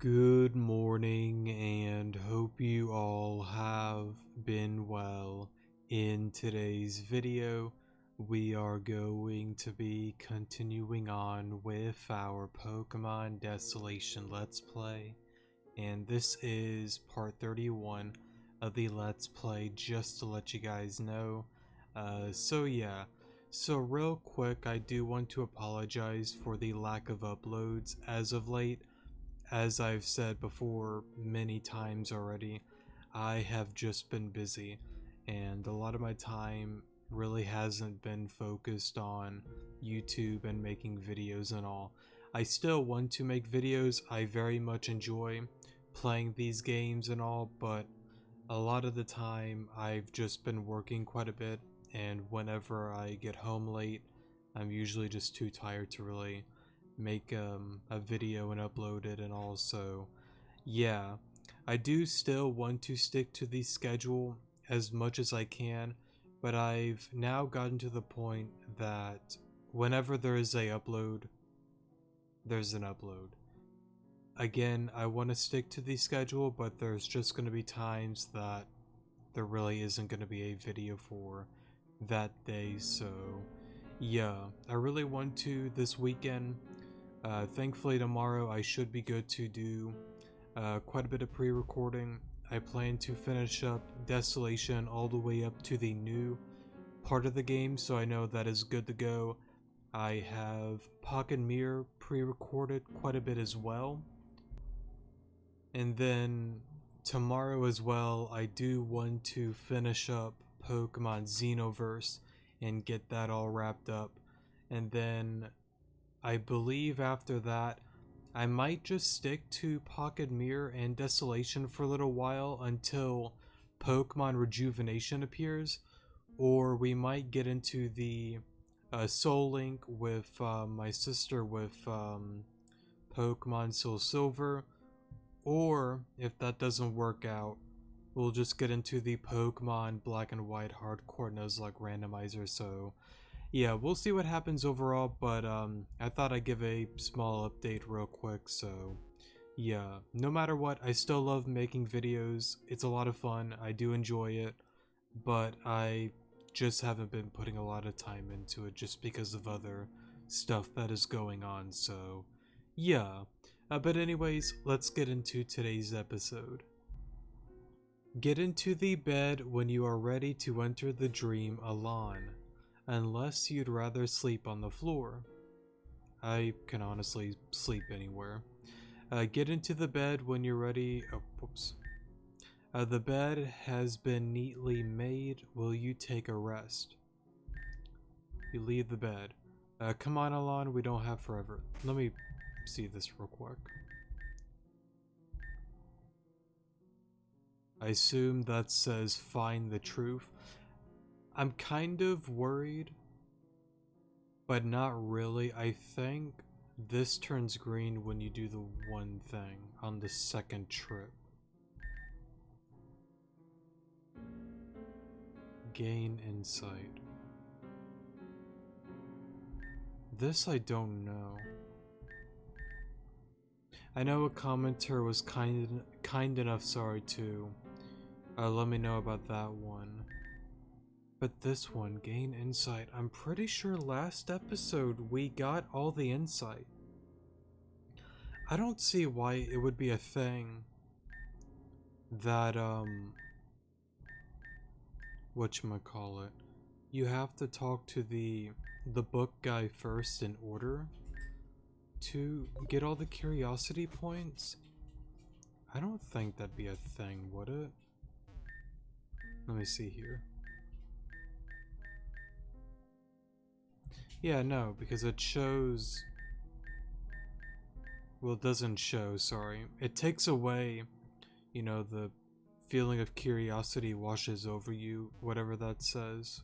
Good morning and hope you all have been well. In today's video, we are going to be continuing on with our Pokemon Desolation Let's Play. And this is part 31 of the Let's Play, just to let you guys know. So real quick, I do want to apologize for the lack of uploads as of late. As I've said before many times already, I have just been busy, and a lot of my time really hasn't been focused on YouTube and making videos and all. I still want to make videos. I very much enjoy playing these games and all, but a lot of the time I've just been working quite a bit, and whenever I get home late, I'm usually just too tired to really make a video and upload it. And also, yeah, I do still want to stick to the schedule as much as I can, but I've now gotten to the point that whenever there is a upload, there's an upload. Again, I want to stick to the schedule, but there's just going to be times that there really isn't going to be a video for that day. So yeah, I really want to this weekend. Thankfully tomorrow I should be good to do quite a bit of pre-recording. I plan to finish up Desolation all the way up to the new part of the game, so I know that is good to go. I have Pocket Mirror pre-recorded quite a bit as well. And then tomorrow as well, I do want to finish up Pokemon Xenoverse and get that all wrapped up. And then I believe after that, I might just stick to Pocket Mirror and Desolation for a little while until Pokemon Rejuvenation appears, or we might get into the Soul Link with my sister with Pokemon Soul Silver, or if that doesn't work out, we'll just get into the Pokemon Black and White Hardcore Nuzlocke randomizer. So yeah, we'll see what happens overall, but I thought I'd give a small update real quick. So yeah, no matter what, I still love making videos. It's a lot of fun. I do enjoy it, but I just haven't been putting a lot of time into it just because of other stuff that is going on. So yeah, but anyways, let's get into today's episode. Get into the bed when you are ready to enter the dream, Alon. Unless you'd rather sleep on the floor. I can honestly sleep anywhere. Get into the bed when you're ready. Oh, whoops. The bed has been neatly made. Will you take a rest? You leave the bed. Come on, Alon, we don't have forever. Let me see this real quick. I assume that says find the truth. I'm kind of worried, but not really. I think this turns green when you do the one thing on the second trip. Gain insight. This I don't know. I know a commenter was kind enough, to let me know about that one. But this one, gain insight, I'm pretty sure last episode we got all the insight. I don't see why it would be a thing that, whatchamacallit, you have to talk to the book guy first in order to get all the curiosity points. I don't think that'd be a thing, would it? Let me see here. Yeah, no, because it shows... Well, it doesn't show, sorry. It takes away, you know, the feeling of curiosity washes over you, whatever that says.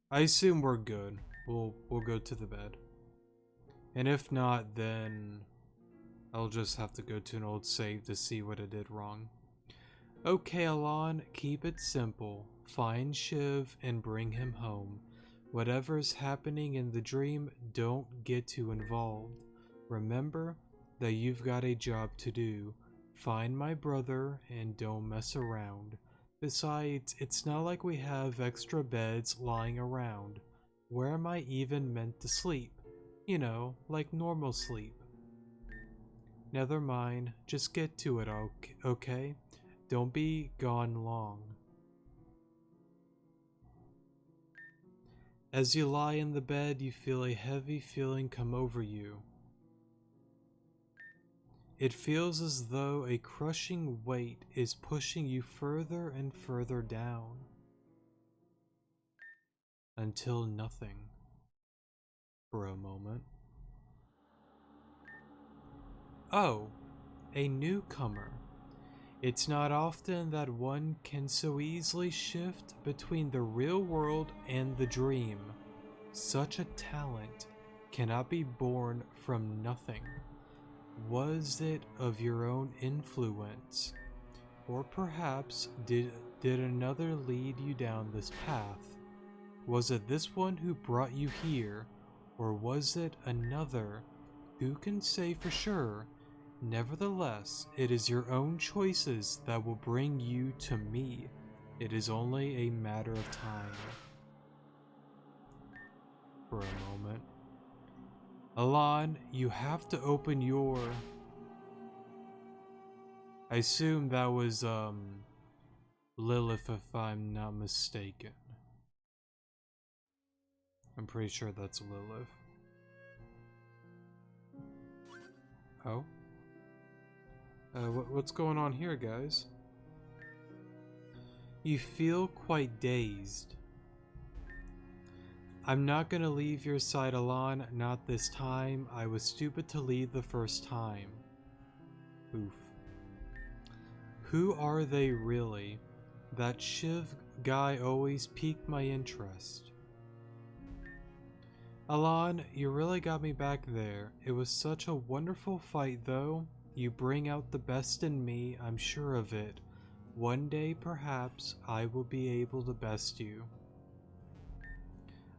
I assume we're good. We'll go to the bed. And if not, then I'll just have to go to an old save to see what I did wrong. Okay, Alon, keep it simple. Find Shiv and bring him home. Whatever's happening in the dream, don't get too involved. Remember, that you've got a job to do. Find my brother and don't mess around. Besides, it's not like we have extra beds lying around. Where am I even meant to sleep? You know, like normal sleep. Never mind, just get to it, okay? Don't be gone long. As you lie in the bed, you feel a heavy feeling come over you. It feels as though a crushing weight is pushing you further and further down. Until nothing. For a moment. Oh, a newcomer. It's not often that one can so easily shift between the real world and the dream. Such a talent cannot be born from nothing. Was it of your own influence? Or perhaps did another lead you down this path? Was it this one who brought you here? Or was it another? Who can say for sure? Nevertheless, it is your own choices that will bring you to me. It is only a matter of time. For a moment. Alon, you have to open your... I assume that was, Lilith, if I'm not mistaken. I'm pretty sure that's Lilith. Oh? What's going on here, guys? You feel quite dazed. I'm not gonna leave your side, Alon, not this time. I was stupid to leave the first time. Oof. Who are they really? That Shiv guy always piqued my interest. Alon, you really got me back there. It was such a wonderful fight though. You bring out the best in me, I'm sure of it. One day, perhaps, I will be able to best you.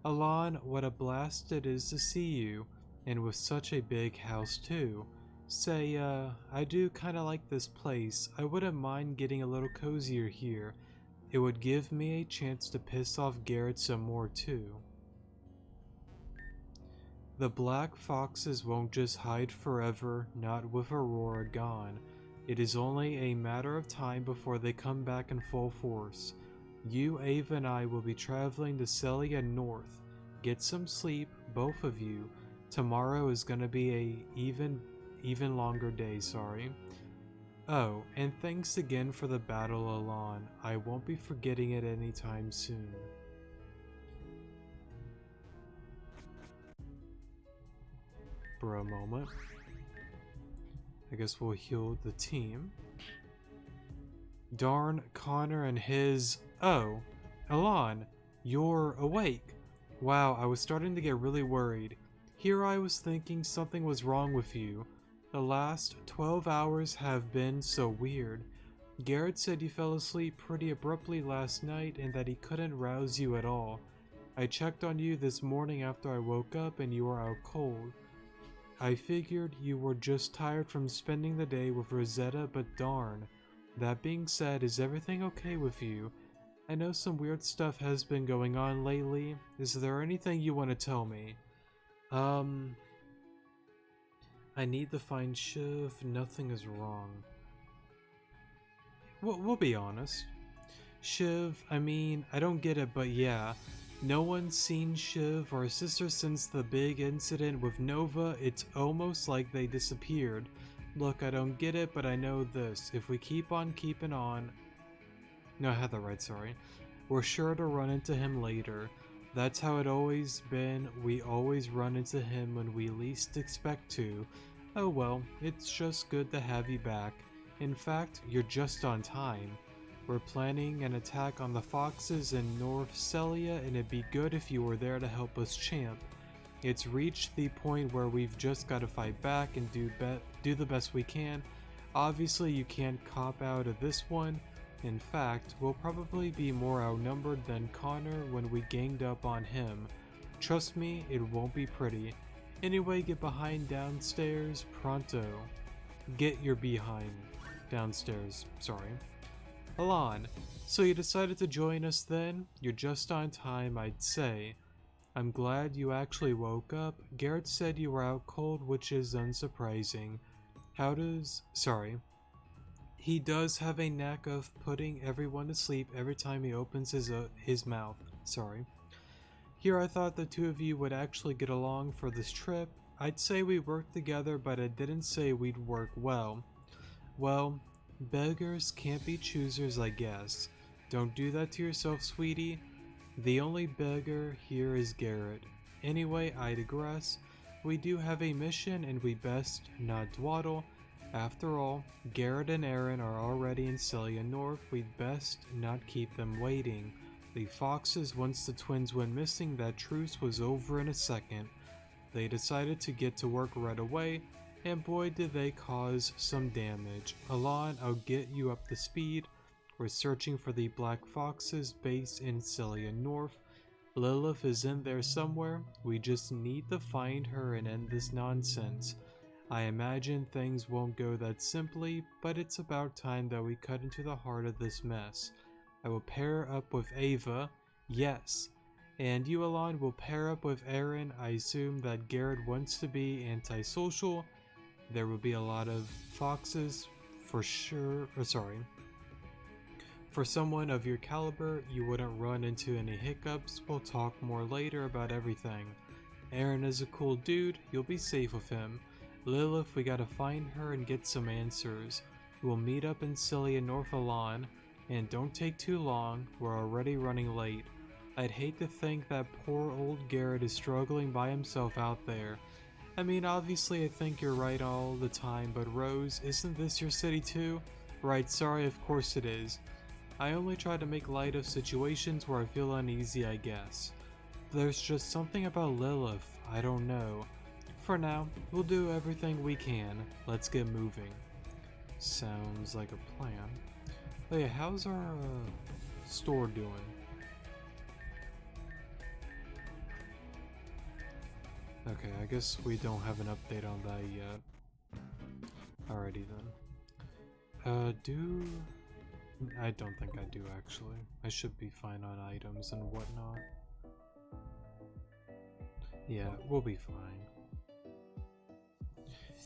Alon, what a blast it is to see you, and with such a big house too. Say, I do kinda like this place. I wouldn't mind getting a little cozier here. It would give me a chance to piss off Garrett some more too. The black foxes won't just hide forever, not with Aurora gone. It is only a matter of time before they come back in full force. You, Ava, and I will be traveling to Cellia North. Get some sleep, both of you. Tomorrow is gonna be a even longer day, sorry. Oh, and thanks again for the battle, Alon. I won't be forgetting it anytime soon. For a moment. I guess we'll heal the team. Darn Connor and his... Oh, Alon, you're awake. Wow, I was starting to get really worried. Here I was thinking something was wrong with you. The last 12 hours have been so weird. Garrett said you fell asleep pretty abruptly last night and that he couldn't rouse you at all. I checked on you this morning after I woke up and you were out cold. I figured you were just tired from spending the day with Rosetta, but darn. That being said, is everything okay with you? I know some weird stuff has been going on lately. Is there anything you want to tell me? I need to find Shiv. Nothing is wrong. We'll be honest. Shiv, I mean, I don't get it, but yeah. No one's seen Shiv or his sister since the big incident with Nova. It's almost like they disappeared. Look, I don't get it, but I know this. If we keep on keeping on... No, I had that right, sorry. We're sure to run into him later. That's how it always been. We always run into him when we least expect to. Oh well, it's just good to have you back. In fact, you're just on time. We're planning an attack on the foxes in North Cellia, and it'd be good if you were there to help us champ. It's reached the point where we've just got to fight back and do the best we can. Obviously, you can't cop out of this one. In fact, we'll probably be more outnumbered than Connor when we ganged up on him. Trust me, it won't be pretty. Anyway, get behind downstairs pronto. Get your behind downstairs, sorry. Alon, so you decided to join us then? You're just on time, I'd say. I'm glad you actually woke up. Garrett said you were out cold, which is unsurprising. He does have a knack of putting everyone to sleep every time he opens his mouth. Sorry. Here I thought the two of you would actually get along for this trip. I'd say we worked together, but I didn't say we'd work well. Well, beggars can't be choosers, I guess. Don't do that to yourself, sweetie. The only beggar here is Garrett. Anyway, I digress. We do have a mission and we best not dawdle. After all, Garrett and Aaron are already in Cellia North. We'd best not keep them waiting. The foxes, once the twins went missing, that truce was over in a second. They decided to get to work right away, and boy did they cause some damage. Alon, I'll get you up to speed. We're searching for the Black Fox's base in Cellia North. Lilith is in there somewhere. We just need to find her and end this nonsense. I imagine things won't go that simply, but it's about time that we cut into the heart of this mess. I will pair up with Ava, yes, and you, Alon, will pair up with Aaron. I assume that Garrett wants to be antisocial. There will be a lot of foxes for sure, For someone of your caliber, you wouldn't run into any hiccups. We'll talk more later about everything. Aaron is a cool dude, you'll be safe with him. Lilith, we gotta find her and get some answers. We'll meet up in Cellia North, Alon, and don't take too long, we're already running late. I'd hate to think that poor old Garrett is struggling by himself out there. I mean, obviously I think you're right all the time, but Rose, isn't this your city too? Right, sorry, of course it is. I only try to make light of situations where I feel uneasy, I guess. There's just something about Lilith, I don't know. For now, we'll do everything we can. Let's get moving. Sounds like a plan. Oh yeah, how's our store doing? Okay, I guess we don't have an update on that yet. Alrighty then. I don't think I do actually. I should be fine on items and whatnot. Yeah, we'll be fine.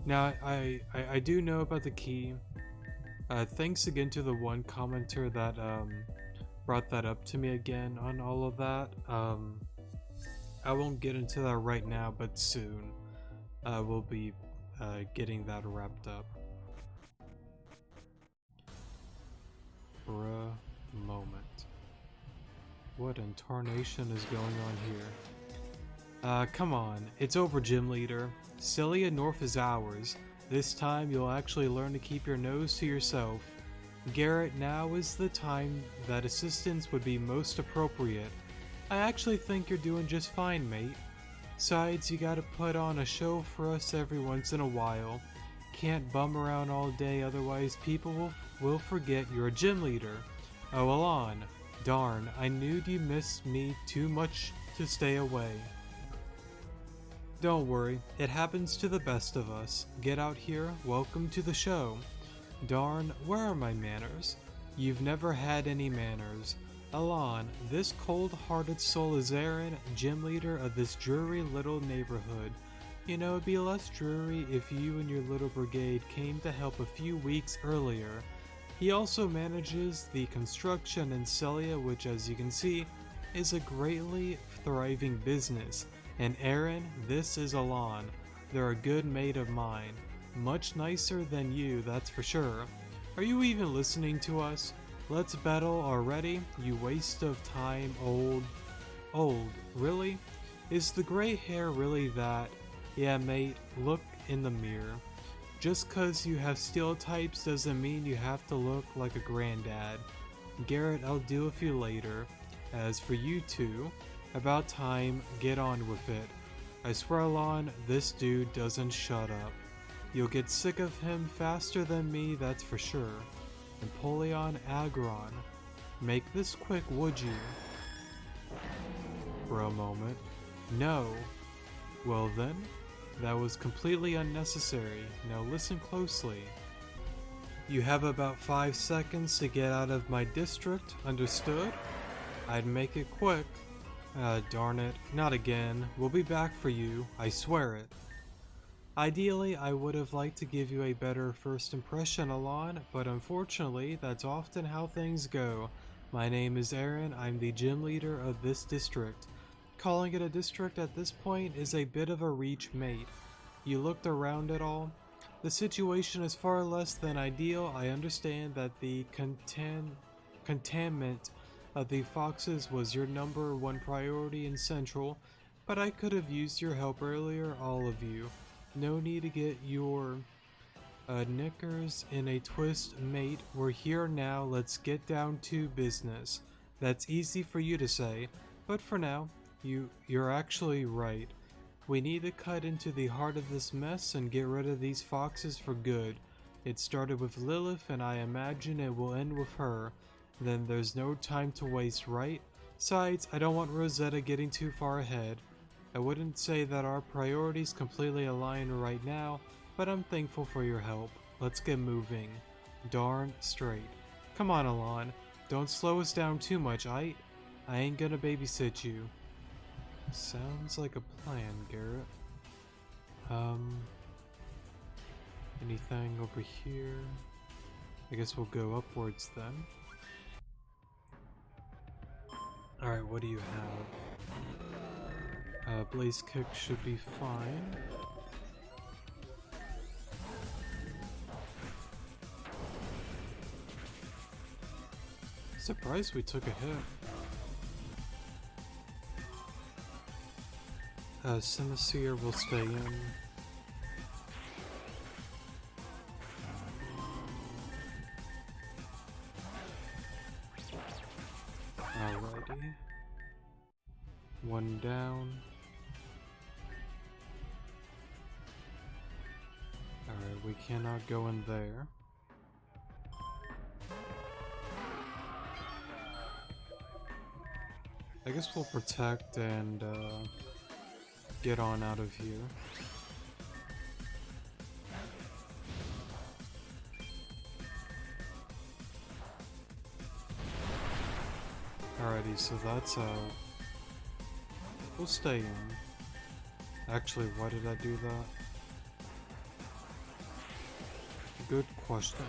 Now, I do know about the key. Thanks again to the one commenter that brought that up to me again on all of that. I won't get into that right now, but soon we'll be getting that wrapped up. For a moment. What in tarnation is going on here? Come on, it's over, Gym Leader. Cellia North is ours. This time you'll actually learn to keep your nose to yourself. Garrett, now is the time that assistance would be most appropriate. I actually think you're doing just fine, mate. Besides, you gotta put on a show for us every once in a while. Can't bum around all day, otherwise people will forget you're a gym leader. Oh, Alon. Darn, I knew you missed me too much to stay away. Don't worry, it happens to the best of us. Get out here, welcome to the show. Darn, where are my manners? You've never had any manners. Alon, this cold-hearted soul is Aaron, gym leader of this dreary little neighborhood. You know, it'd be less dreary if you and your little brigade came to help a few weeks earlier. He also manages the construction in Cellia, which, as you can see, is a greatly thriving business. And Aaron, this is Alon. They're a good mate of mine. Much nicer than you, that's for sure. Are you even listening to us? Let's battle already, you waste of time, old. Old, really? Is the gray hair really that? Yeah, mate, look in the mirror. Just cause you have steel types doesn't mean you have to look like a granddad. Garrett, I'll deal with you later. As for you two, about time, get on with it. I swear, Alon, this dude doesn't shut up. You'll get sick of him faster than me, that's for sure. Napoleon Agron. Make this quick, would you? For a moment. No. Well then, That was completely unnecessary. Now listen closely. You have about 5 seconds to get out of my district, understood? I'd make it quick. Darn it, not again. We'll be back for you, I swear it. Ideally, I would have liked to give you a better first impression, Alon, but unfortunately, that's often how things go. My name is Aaron, I'm the gym leader of this district. Calling it a district at this point is a bit of a reach, mate. You looked around at all? The situation is far less than ideal. I understand that the containment of the foxes was your number one priority in Central, but I could have used your help earlier, all of you. No need to get your knickers in a twist, mate. We're here now, let's get down to business. That's easy for you to say, but for now, you're actually right. We need to cut into the heart of this mess and get rid of these foxes for good. It started with Lilith and I imagine it will end with her. Then there's no time to waste, right? Besides, I don't want Rosetta getting too far ahead. I wouldn't say that our priorities completely align right now, but I'm thankful for your help. Let's get moving. Darn straight. Come on, Alon. Don't slow us down too much, I ain't gonna babysit you. Sounds like a plan, Garrett. Anything over here? I guess we'll go upwards then. Alright, what do you have? Blaze kick should be fine. Surprised we took a hit. Sinister will stay in. Alrighty. One down. Alright, we cannot go in there. I guess we'll protect and get on out of here. Alrighty, so that's out. We'll stay in. Actually, why did I do that? Good question.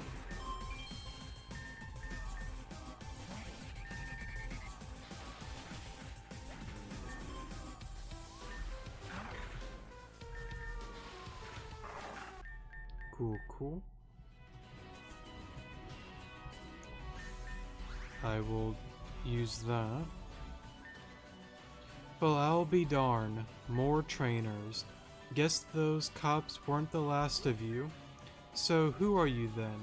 Cool. I will use that. Well, I'll be darned. More trainers. Guess those cops weren't the last of you. So who are you then?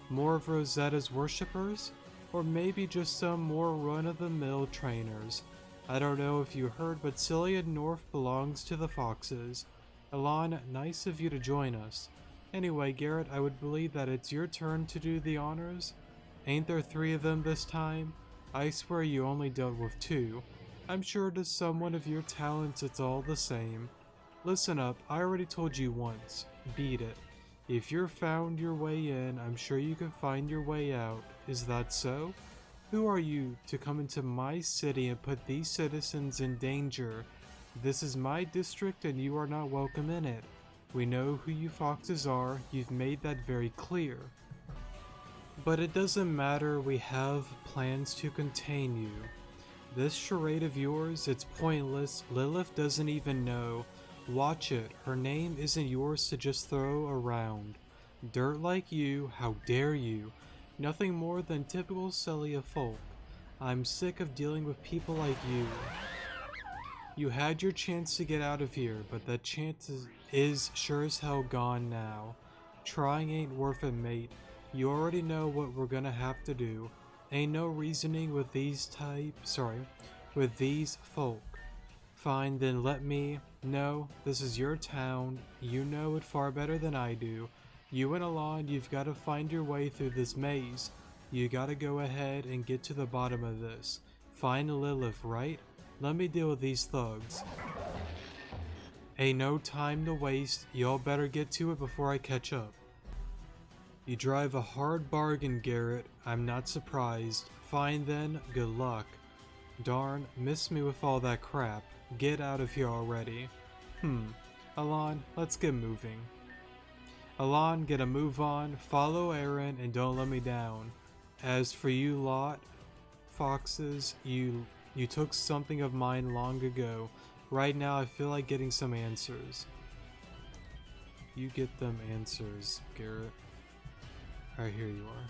More of Rosetta's worshippers? Or maybe just some more run-of-the-mill trainers? I don't know if you heard, but Cellia North belongs to the Foxes. Alon, nice of you to join us. Anyway, Garrett, I would believe that it's your turn to do the honors. Ain't there 3 of them this time? I swear you only dealt with 2. I'm sure to someone of your talents it's all the same. Listen up, I already told you once. Beat it. If you're found your way in, I'm sure you can find your way out. Is that so? Who are you to come into my city and put these citizens in danger? This is my district and you are not welcome in it. We know who you foxes are, you've made that very clear. But it doesn't matter, we have plans to contain you. This charade of yours, it's pointless, Lilith doesn't even know. Watch it, her name isn't yours to just throw around. Dirt like you, how dare you? Nothing more than typical Cellia folk. I'm sick of dealing with people like you. You had your chance to get out of here, but that chance is sure as hell gone now. Trying ain't worth it, mate. You already know what we're gonna have to do. Ain't no reasoning with these with these folk. Fine, then let me. No, this is your town. You know it far better than I do. You and Alon, you've got to find your way through this maze. You gotta go ahead and get to the bottom of this. Find Lilith, right? Let me deal with these thugs. Ain't no time to waste, y'all better get to it before I catch up. You drive a hard bargain, Garrett. I'm not surprised. Fine then, good luck. Darn, miss me with all that crap. Get out of here already. Alon, let's get moving. Alon, get a move on, follow Aaron, and don't let me down. As for you lot, foxes, you took something of mine long ago. Right now I feel like getting some answers. You get them answers, Garrett. Alright, here you are.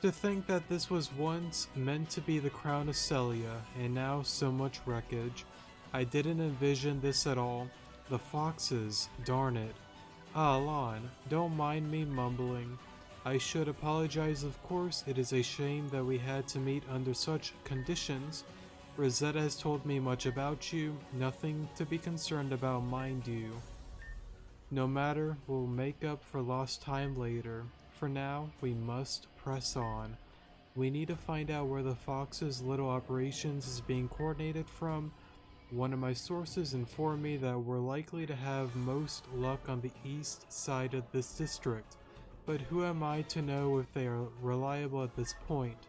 To think that this was once meant to be the crown of Cellia, and now so much wreckage. I didn't envision this at all. The foxes, darn it. Ah, Lon, don't mind me mumbling. I should apologize, of course. It is a shame that we had to meet under such conditions. Rosetta has told me much about you. Nothing to be concerned about, mind you. No matter, we'll make up for lost time later. For now, we must press on. We need to find out where the Fox's little operations is being coordinated from. One of my sources informed me that we're likely to have most luck on the east side of this district, but who am I to know if they are reliable at this point?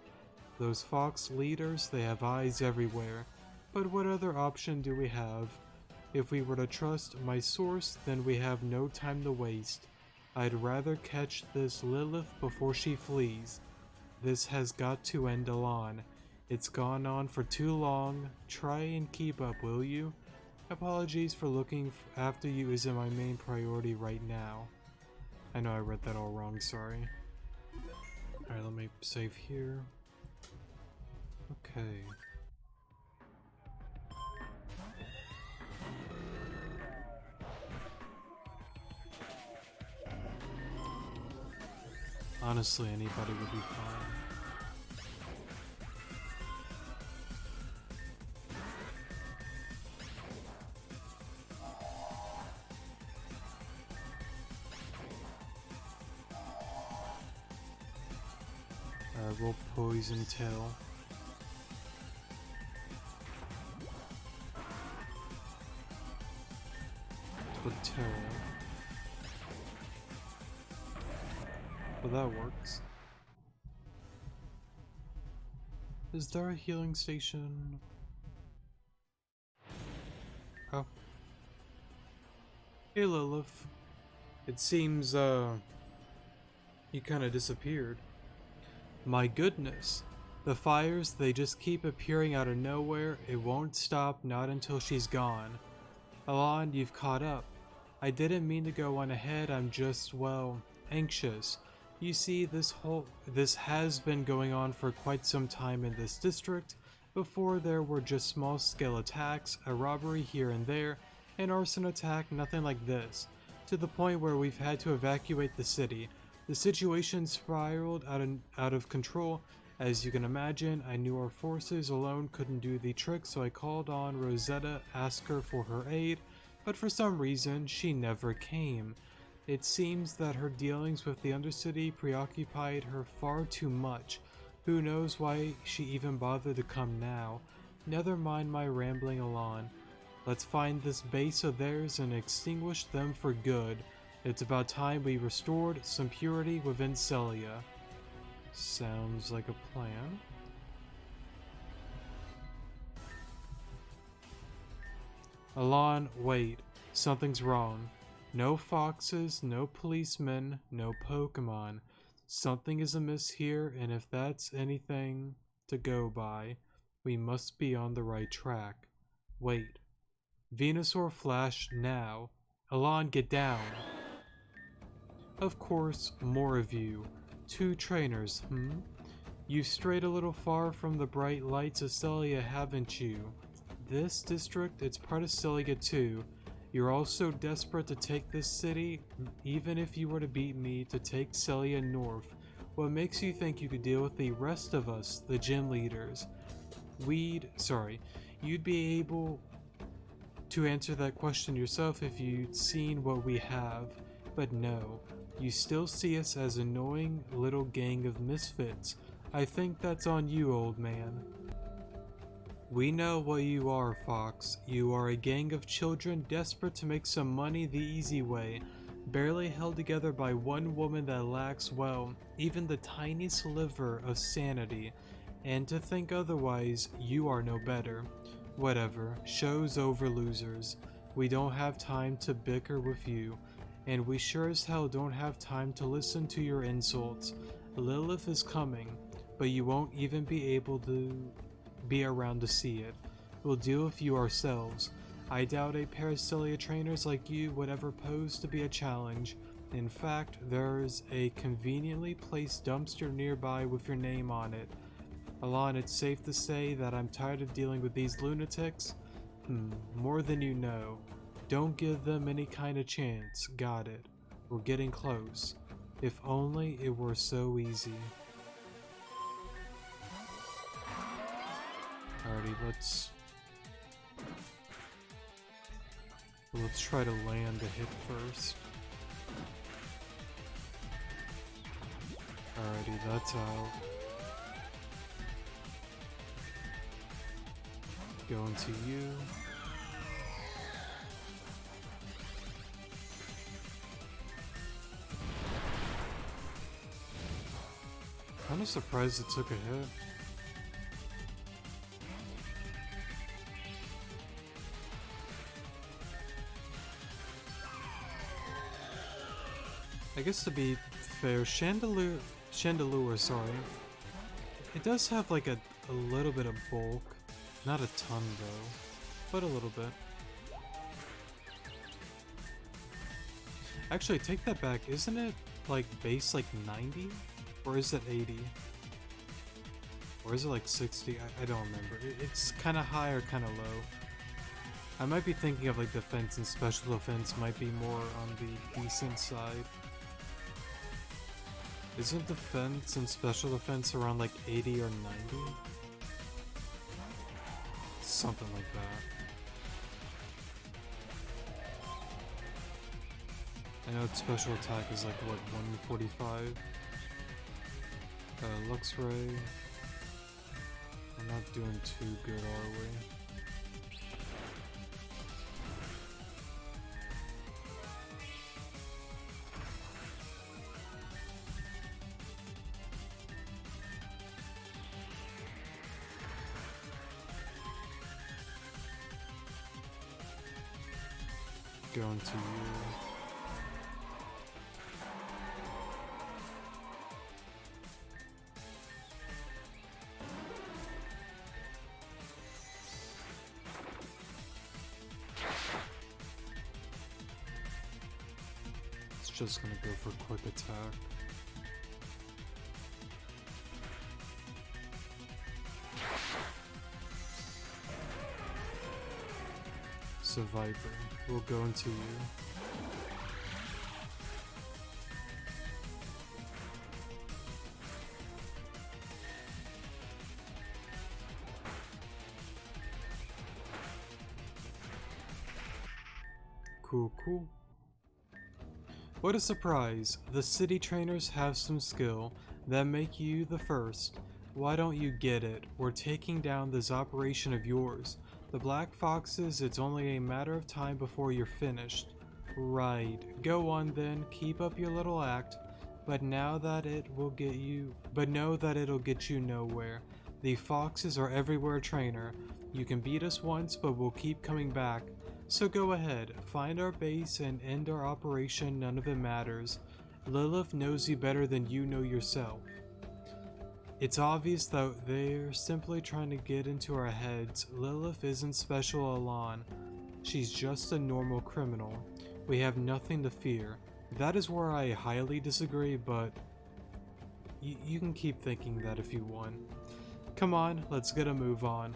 Those Fox leaders, they have eyes everywhere, but what other option do we have? If we were to trust my source, then we have no time to waste. I'd rather catch this Lilith before she flees. This has got to end Alon. It's gone on for too long. Try and keep up, will you? Apologies for looking after you isn't my main priority right now. I know I read that all wrong, sorry. Alright, let me save here. Okay. Honestly, anybody would be fine. We'll poison tail. With terror. Well, that works. Is there a healing station? Oh. Hey Lilith. It seems, you kinda disappeared. My goodness. The fires, they just keep appearing out of nowhere. It won't stop, not until she's gone. Alon, you've caught up. I didn't mean to go on ahead, I'm just, well, anxious. You see, this has been going on for quite some time in this district. Before there were just small scale attacks, a robbery here and there, an arson attack, nothing like this. To the point where we've had to evacuate the city. The situation spiraled out of control. As you can imagine, I knew our forces alone couldn't do the trick, so I called on Rosetta, asked her for her aid, but for some reason, she never came. It seems that her dealings with the Undercity preoccupied her far too much. Who knows why she even bothered to come now? Never mind my rambling Alon. Let's find this base of theirs and extinguish them for good. It's about time we restored some purity within Cellia. Sounds like a plan. Alon, wait. Something's wrong. No foxes, no policemen, no Pokemon. Something is amiss here, and if that's anything to go by, we must be on the right track. Wait. Venusaur Flash now. Alon, get down. Of course, more of you. 2 trainers, You've strayed a little far from the bright lights of Cellia, haven't you? This district, it's part of Cellia too. You're all so desperate to take this city, even if you were to beat me to take Cellia north. What makes you think you could deal with the rest of us, the gym leaders? You'd be able to answer that question yourself if you'd seen what we have. But no, you still see us as an annoying little gang of misfits. I think that's on you, old man. We know what you are, Fox. You are a gang of children desperate to make some money the easy way, barely held together by one woman that lacks, well, even the tiny sliver of sanity. And to think otherwise, you are no better. Whatever, show's over, losers. We don't have time to bicker with you, and we sure as hell don't have time to listen to your insults. Lilith is coming, but you won't even be able to be around to see it. We'll deal with you ourselves. I doubt a pair of Cellia trainers like you would ever pose to be a challenge. In fact, there's a conveniently placed dumpster nearby with your name on it. Alon, it's safe to say that I'm tired of dealing with these lunatics. More than you know. Don't give them any kind of chance. Got it. We're getting close. If only it were so easy. Alrighty, let's try to land a hit first. Alrighty, that's out. Going to you. Kinda surprised it took a hit. I guess to be fair, Chandelure, sorry. It does have like a little bit of bulk. Not a ton though, but a little bit. Actually, take that back. Isn't it like base like 90? Or is it 80? Or is it like 60? I don't remember. It's kind of high or kind of low. I might be thinking of like defense, and special defense might be more on the decent side. Isn't defense and special defense around like 80 or 90? Something like that. I know its special attack is like what, 145? Lux Ray. We're not doing too good, are we? Going to you. It's just gonna go for quick attack. So Viper, we'll go into you. Cool, cool. What a surprise! The city trainers have some skill that make you the first. Why don't you get it? We're taking down this operation of yours. The Black Foxes, it's only a matter of time before you're finished. Right. Go on then, keep up your little act. But know that it'll get you nowhere. The Foxes are everywhere, trainer. You can beat us once, but we'll keep coming back. So go ahead, find our base and end our operation, none of it matters. Lilith knows you better than you know yourself. It's obvious that they're simply trying to get into our heads. Lilith isn't special, Alon. She's just a normal criminal. We have nothing to fear. That is where I highly disagree, but you can keep thinking that if you want. Come on, let's get a move on.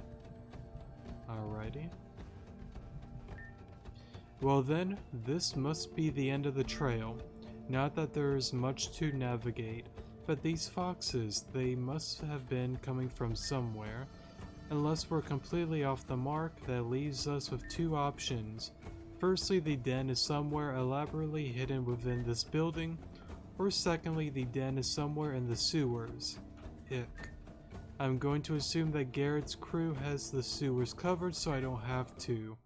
Alrighty. Well then, this must be the end of the trail. Not that there's much to navigate, but these foxes, they must have been coming from somewhere. Unless we're completely off the mark, that leaves us with two options. Firstly, the den is somewhere elaborately hidden within this building, or secondly, the den is somewhere in the sewers. Ick. I'm going to assume that Garrett's crew has the sewers covered so I don't have to.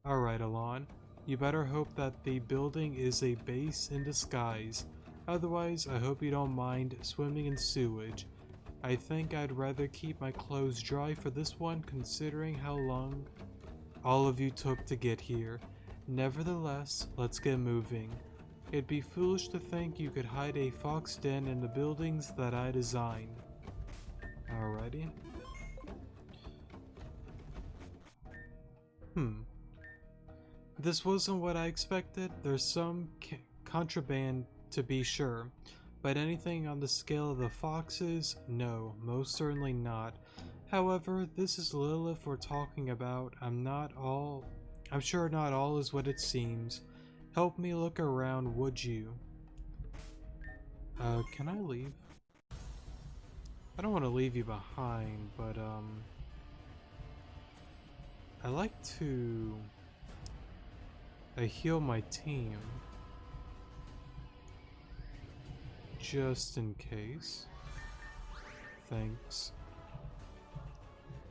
Alright, Alon. You better hope that the building is a base in disguise. Otherwise, I hope you don't mind swimming in sewage. I think I'd rather keep my clothes dry for this one, considering how long all of you took to get here. Nevertheless, let's get moving. It'd be foolish to think you could hide a fox den in the buildings that I designed. Alrighty. This wasn't what I expected. There's some contraband to be sure, but anything on the scale of the foxes? No, most certainly not. However, this is Lilith we're talking about. I'm sure not all is what it seems. Help me look around, would you? Can I leave? I don't want to leave you behind, but I like to heal my team. Just in case. Thanks.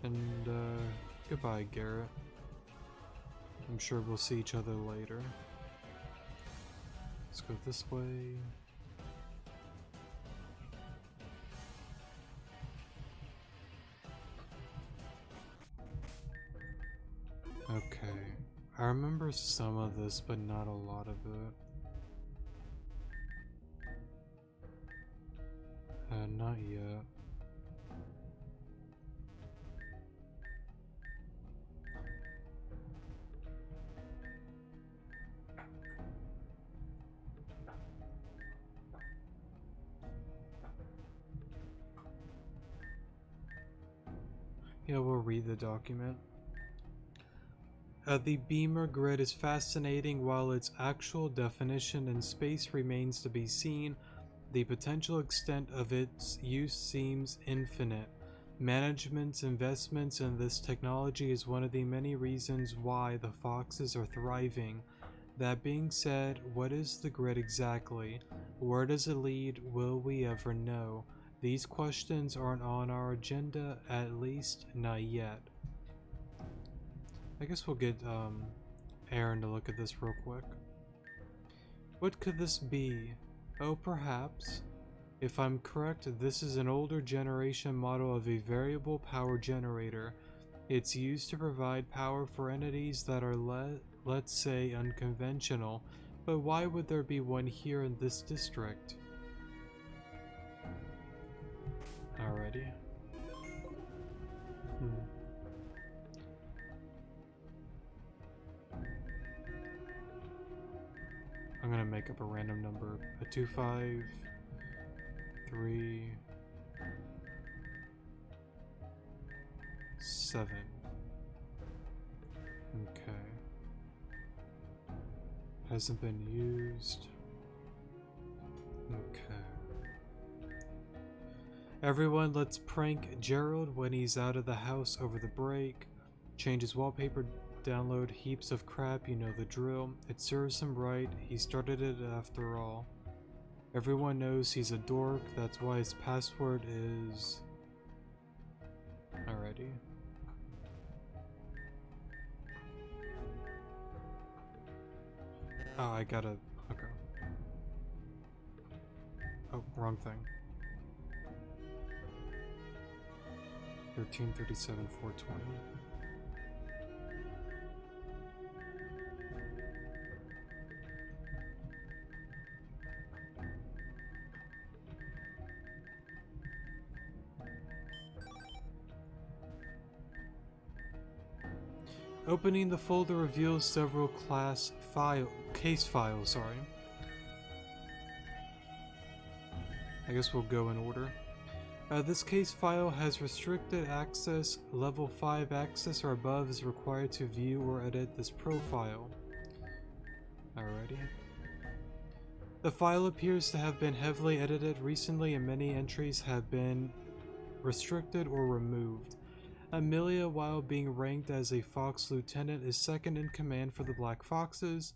And goodbye, Garrett. I'm sure we'll see each other later. Let's go this way. Okay. I remember some of this, but not a lot of it. Not yet. Yeah, we'll read the document. The Beamer grid is fascinating. While its actual definition in space remains to be seen, the potential extent of its use seems infinite. Management's investments in this technology is one of the many reasons why the Foxes are thriving. That being said, what is the grid exactly? Where does it lead? Will we ever know? These questions aren't on our agenda, at least not yet. I guess we'll get Aaron to look at this real quick. What could this be? Oh, perhaps. If I'm correct, this is an older generation model of a variable power generator. It's used to provide power for entities that are, let's say, unconventional. But why would there be one here in this district? Alrighty. I'm gonna make up a random number. A 2, 5, 3, 7. Okay. Hasn't been used. Okay. Everyone, let's prank Gerald when he's out of the house over the break. Change his wallpaper, download heaps of crap, you know the drill. It serves him right, he started it after all. Everyone knows he's a dork, that's why his password is... Alrighty. Oh, I gotta... okay. Oh, wrong thing. 1337 420. Opening the folder reveals several case files, sorry. I guess we'll go in order. This case file has restricted access. Level 5 access or above is required to view or edit this profile. Alrighty. The file appears to have been heavily edited recently and many entries have been restricted or removed. Amelia, while being ranked as a Fox Lieutenant, is second in command for the Black Foxes.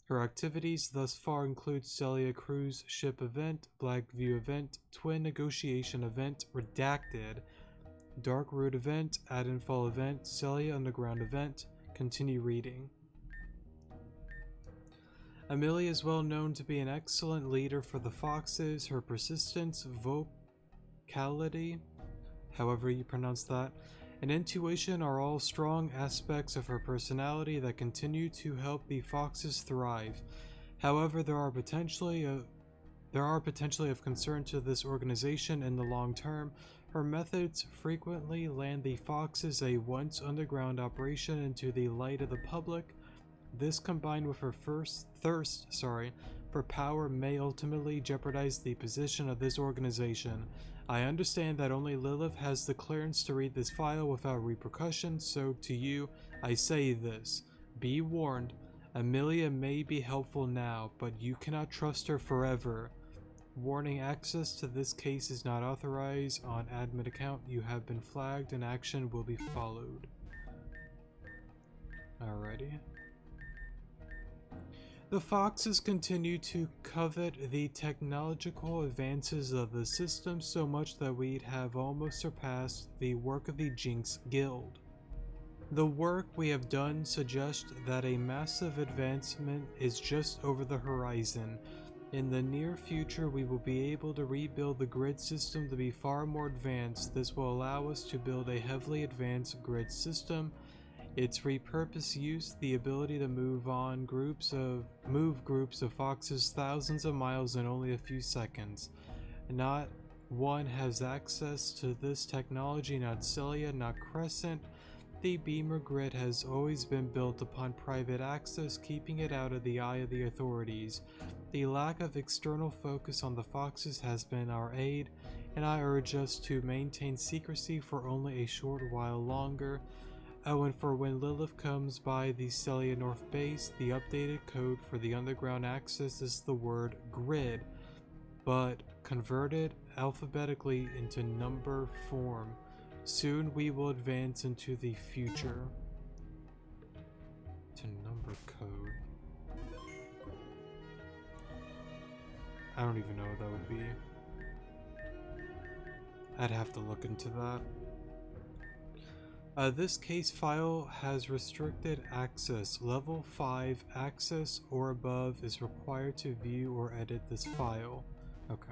Her activities thus far include Cellia Cruise Ship Event, Black View Event, Twin Negotiation Event, Redacted, Dark Root event, add infall event, Cellia underground event. Continue reading. Amelia is well known to be an excellent leader for the Foxes. Her persistence, vocality, however you pronounce that, and intuition are all strong aspects of her personality that continue to help the Foxes thrive. However, there are potentially of concern to this organization in the long term. Her methods frequently land the Foxes, a once underground operation, into the light of the public. This, combined with her thirst for power, may ultimately jeopardize the position of this organization. I understand that only Lilith has the clearance to read this file without repercussions, so to you, I say this. Be warned, Amelia may be helpful now, but you cannot trust her forever. Warning, access to this case is not authorized on admin account. You have been flagged and action will be followed. Alrighty. The Foxes continue to covet the technological advances of the system so much that we'd have almost surpassed the work of the Jinx Guild. The work we have done suggests that a massive advancement is just over the horizon. In the near future, we will be able to rebuild the grid system to be far more advanced. This will allow us to build a heavily advanced grid system. Its repurposed use, the ability to move groups of Foxes thousands of miles in only a few seconds. Not one has access to this technology, not Cellia, not Crescent. The Beamer grid has always been built upon private access, keeping it out of the eye of the authorities. The lack of external focus on the Foxes has been our aid, and I urge us to maintain secrecy for only a short while longer. Oh, and for when Lilith comes by the Cellia North Base, the updated code for the underground access is the word grid, but converted alphabetically into number form. Soon we will advance into the future. To number code. I don't even know what that would be. I'd have to look into that. This case file has restricted access. Level 5 access or above is required to view or edit this file. Okay.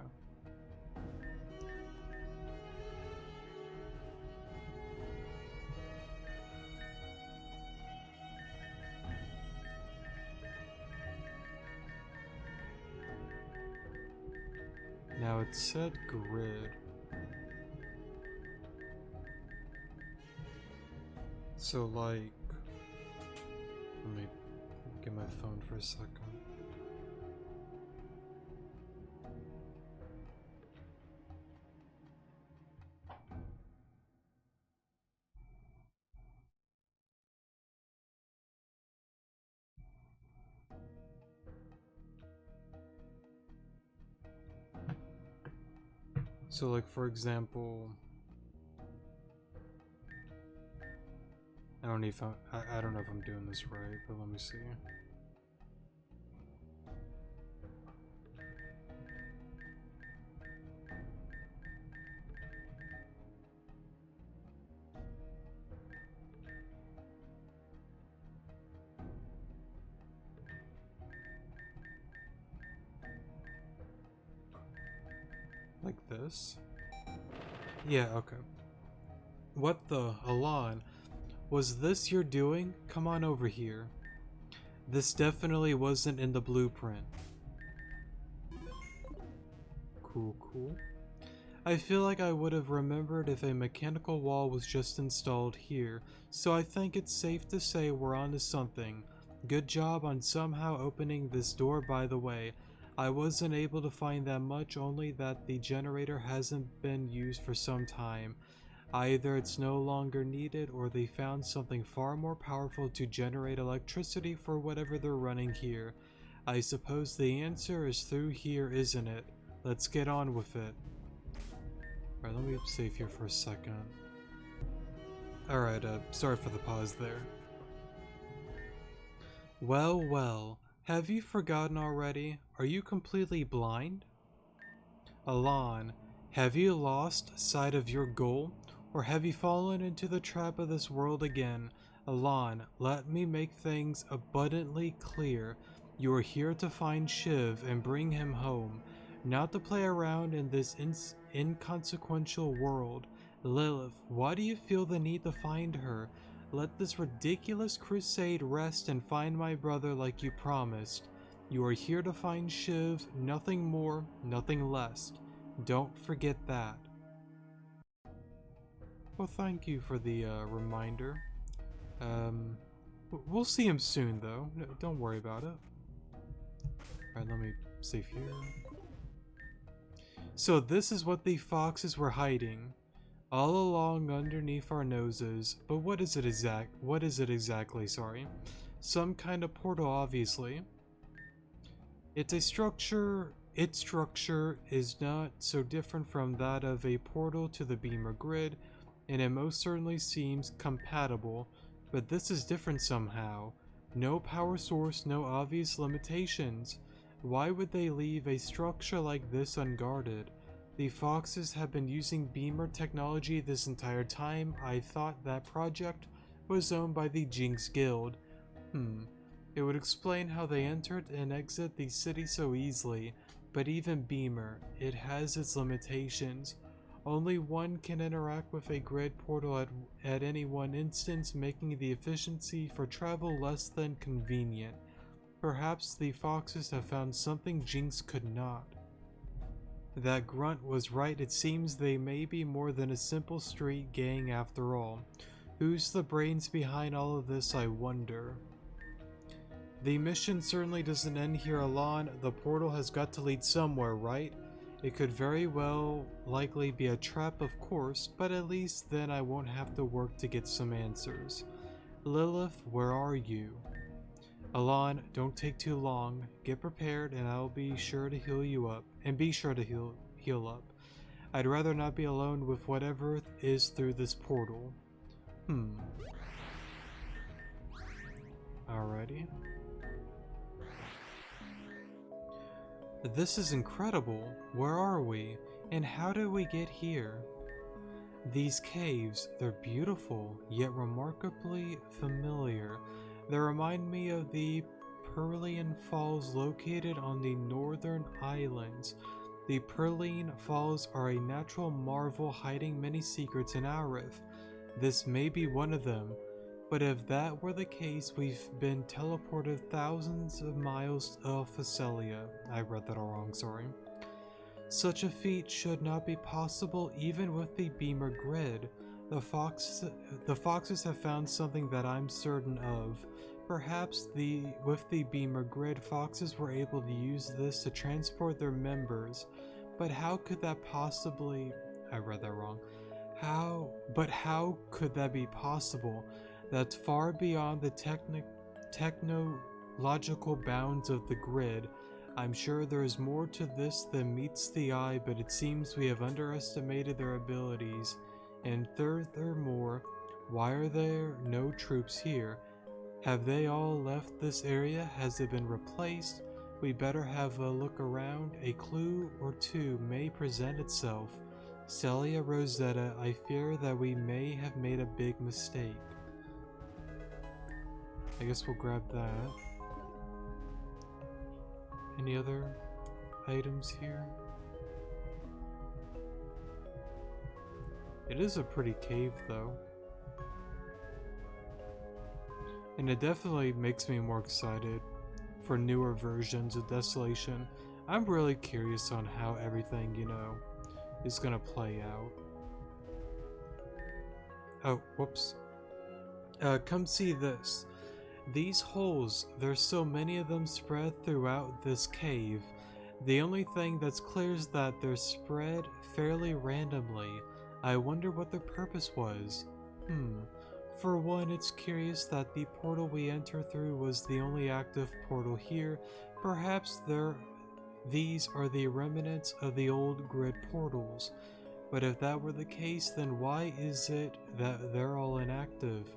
Now it said grid. So like, let me get my phone for a second. So like, for example, I don't know if I don't know if I'm doing this right, but let me see. Like this? Yeah, okay. What the, Alon? Was this your doing? Come on over here. This definitely wasn't in the blueprint. Cool, cool. I feel like I would have remembered if a mechanical wall was just installed here, so I think it's safe to say we're onto something. Good job on somehow opening this door, by the way. I wasn't able to find that much, only that the generator hasn't been used for some time. Either it's no longer needed, or they found something far more powerful to generate electricity for whatever they're running here. I suppose the answer is through here, isn't it? Let's get on with it. Alright, let me save here for a second. Alright, sorry for the pause there. Well, well, have you forgotten already? Are you completely blind? Alon, have you lost sight of your goal? Or have you fallen into the trap of this world again? Alon, let me make things abundantly clear. You are here to find Shiv and bring him home, not to play around in this inconsequential world. Lilith, why do you feel the need to find her? Let this ridiculous crusade rest and find my brother like you promised. You are here to find Shiv, nothing more, nothing less. Don't forget that. Well, thank you for the reminder. We'll see him soon, though. No, don't worry about it. Alright, let me save here. So this is what the foxes were hiding, all along underneath our noses. But what is it exactly? Sorry, some kind of portal, obviously. It's a structure. Its structure is not so different from that of a portal to the beamer grid, and it most certainly seems compatible, but this is different somehow. No power source, no obvious limitations. Why would they leave a structure like this unguarded? The foxes have been using beamer technology this entire time. I thought that project was owned by the Jinx Guild. It would explain how they entered and exit the city so easily, but even beamer, it has its limitations. Only one can interact with a grid portal at any one instance, making the efficiency for travel less than convenient. Perhaps the foxes have found something Jinx could not. That grunt was right, it seems they may be more than a simple street gang after all. Who's the brains behind all of this, I wonder? The mission certainly doesn't end here, Alon. The portal has got to lead somewhere, right? It could very well likely be a trap, of course, but at least then I won't have to work to get some answers. Lilith, where are you? Alon, don't take too long. Get prepared and I'll be sure to heal you up. And be sure to heal up. I'd rather not be alone with whatever is through this portal. Alrighty. This is incredible. Where are we? And how did we get here? These caves, they're beautiful, yet remarkably familiar. They remind me of the Perlian Falls located on the northern islands. The Perlian Falls are a natural marvel hiding many secrets in Arif. This may be one of them. But if that were the case, we've been teleported thousands of miles off of Cellia. I read that all wrong, sorry. Such a feat should not be possible even with the beamer grid. The foxes have found something that I'm certain of. Perhaps with the beamer grid, foxes were able to use this to transport their members. But how could that possibly... I read that wrong. How could that be possible? That's far beyond the technological bounds of the grid. I'm sure there is more to this than meets the eye, but it seems we have underestimated their abilities. And furthermore, why are there no troops here? Have they all left this area? Has it been replaced? We better have a look around. A clue or two may present itself. Cellia Rosetta, I fear that we may have made a big mistake. I guess we'll grab that. Any other items here? It is a pretty cave though. And it definitely makes me more excited for newer versions of Desolation. I'm really curious on how everything, is gonna play out. Oh, whoops. Come see this. These holes, there's so many of them spread throughout this cave. The only thing that's clear is that they're spread fairly randomly. I wonder what their purpose was. For one, it's curious that the portal we enter through was the only active portal here. Perhaps these are the remnants of the old grid portals. But if that were the case, then why is it that they're all inactive?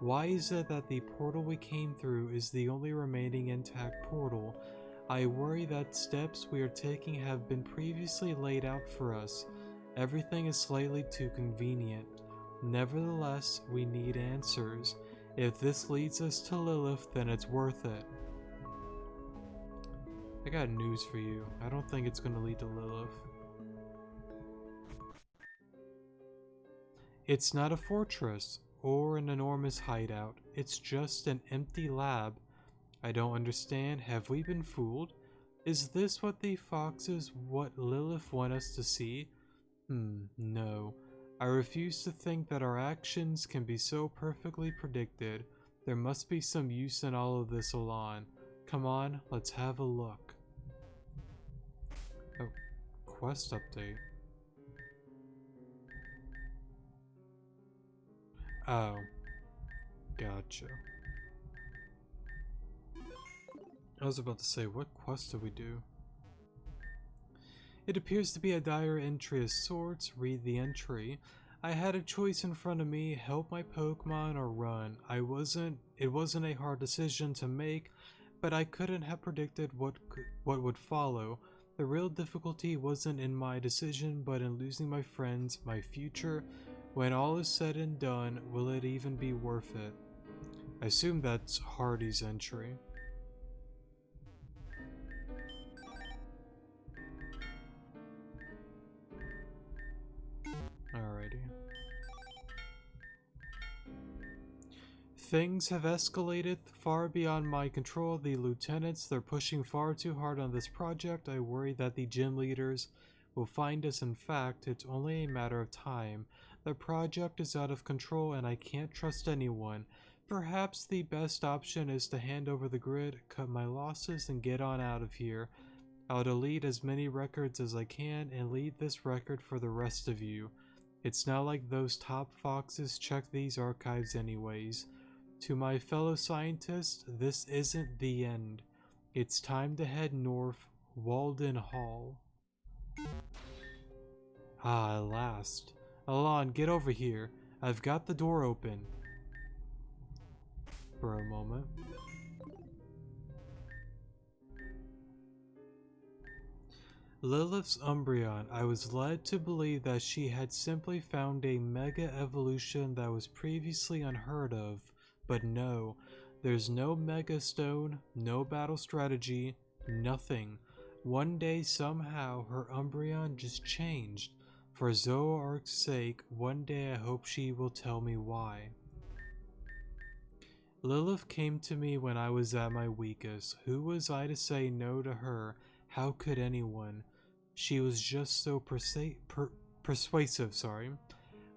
Why is it that the portal we came through is the only remaining intact portal? I worry that steps we are taking have been previously laid out for us. Everything is slightly too convenient. Nevertheless, we need answers. If this leads us to Lilith, then it's worth it. I got news for you. I don't think it's gonna lead to Lilith. It's not a fortress or an enormous hideout. It's just an empty lab. I don't understand. Have we been fooled? Is this what the foxes, what Lilith want us to see? No. I refuse to think that our actions can be so perfectly predicted. There must be some use in all of this, Alon. Come on, let's have a look. Oh, quest update. Oh, gotcha. I was about to say, what quest did we do? It appears to be a dire entry of sorts. Read the entry. I had a choice in front of me, help my Pokemon or run. It wasn't a hard decision to make, but I couldn't have predicted what would follow. The real difficulty wasn't in my decision, but in losing my friends, my future. When all is said and done, will it even be worth it? I assume that's Hardy's entry. Alrighty. Things have escalated far beyond my control. The lieutenants, they're pushing far too hard on this project. I worry that the gym leaders will find us. In fact, it's only a matter of time. The project is out of control and I can't trust anyone. Perhaps the best option is to hand over the grid, cut my losses, and get on out of here. I'll delete as many records as I can and leave this record for the rest of you. It's not like those top foxes check these archives anyways. To my fellow scientists, this isn't the end. It's time to head north, Walden Hall. Ah, at last. Alon, get over here. I've got the door open. For a moment. Lilith's Umbreon. I was led to believe that she had simply found a mega evolution that was previously unheard of, but no, there's no mega stone, no battle strategy, nothing. One day somehow her Umbreon just changed. For Zoroark's sake, one day I hope she will tell me why. Lilith came to me when I was at my weakest. Who was I to say no to her? How could anyone? She was just so persuasive, sorry.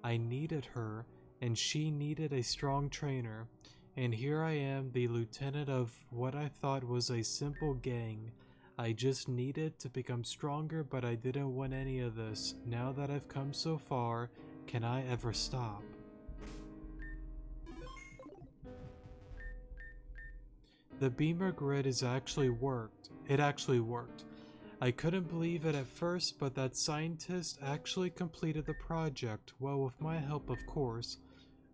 I needed her, and she needed a strong trainer. And here I am, the lieutenant of what I thought was a simple gang. I just needed to become stronger, but I didn't want any of this. Now that I've come so far, can I ever stop? The beamer grid It actually worked. I couldn't believe it at first, but that scientist actually completed the project, well, with my help, of course.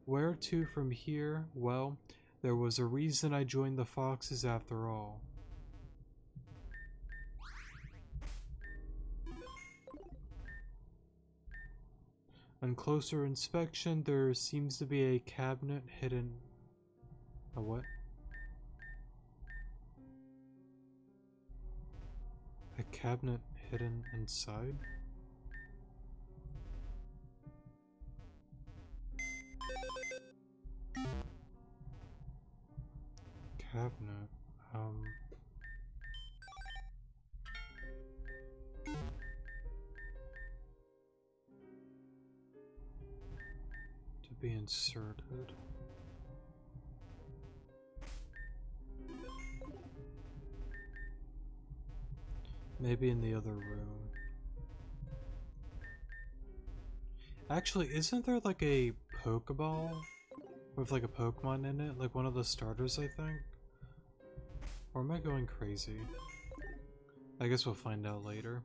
Where to from here? Well, there was a reason I joined the Foxes after all. On closer inspection, there seems to be a cabinet hidden... A what? A cabinet hidden inside? Cabinet, to be inserted. Maybe in the other room. Actually, isn't there like a Pokeball with like a Pokemon in it? Like one of the starters, I think? Or am I going crazy? I guess we'll find out later.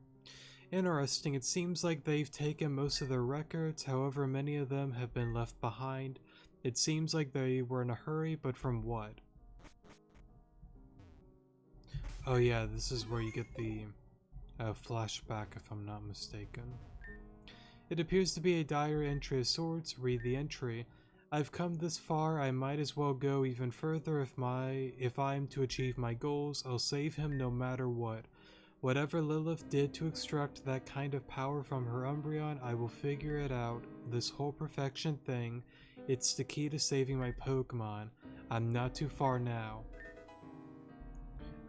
Interesting, it seems like they've taken most of their records, however many of them have been left behind. It seems like they were in a hurry, but from what? Oh yeah, this is where you get the flashback, if I'm not mistaken. It appears to be a dire entry of sorts. Read the entry. I've come this far, I might as well go even further if I am to achieve my goals. I'll save him no matter what. Whatever Lilith did to extract that kind of power from her Umbreon, I will figure it out. This whole perfection thing, it's the key to saving my Pokemon. I'm not too far now.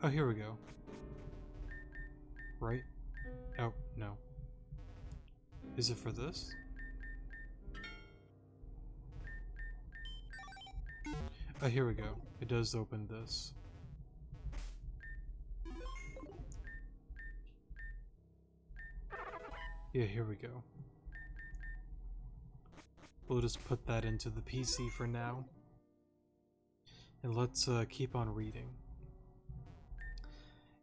Oh, here we go. Right? Oh, no. Is it for this? Oh, here we go. It does open this. Yeah, here we go. We'll just put that into the PC for now. And let's keep on reading.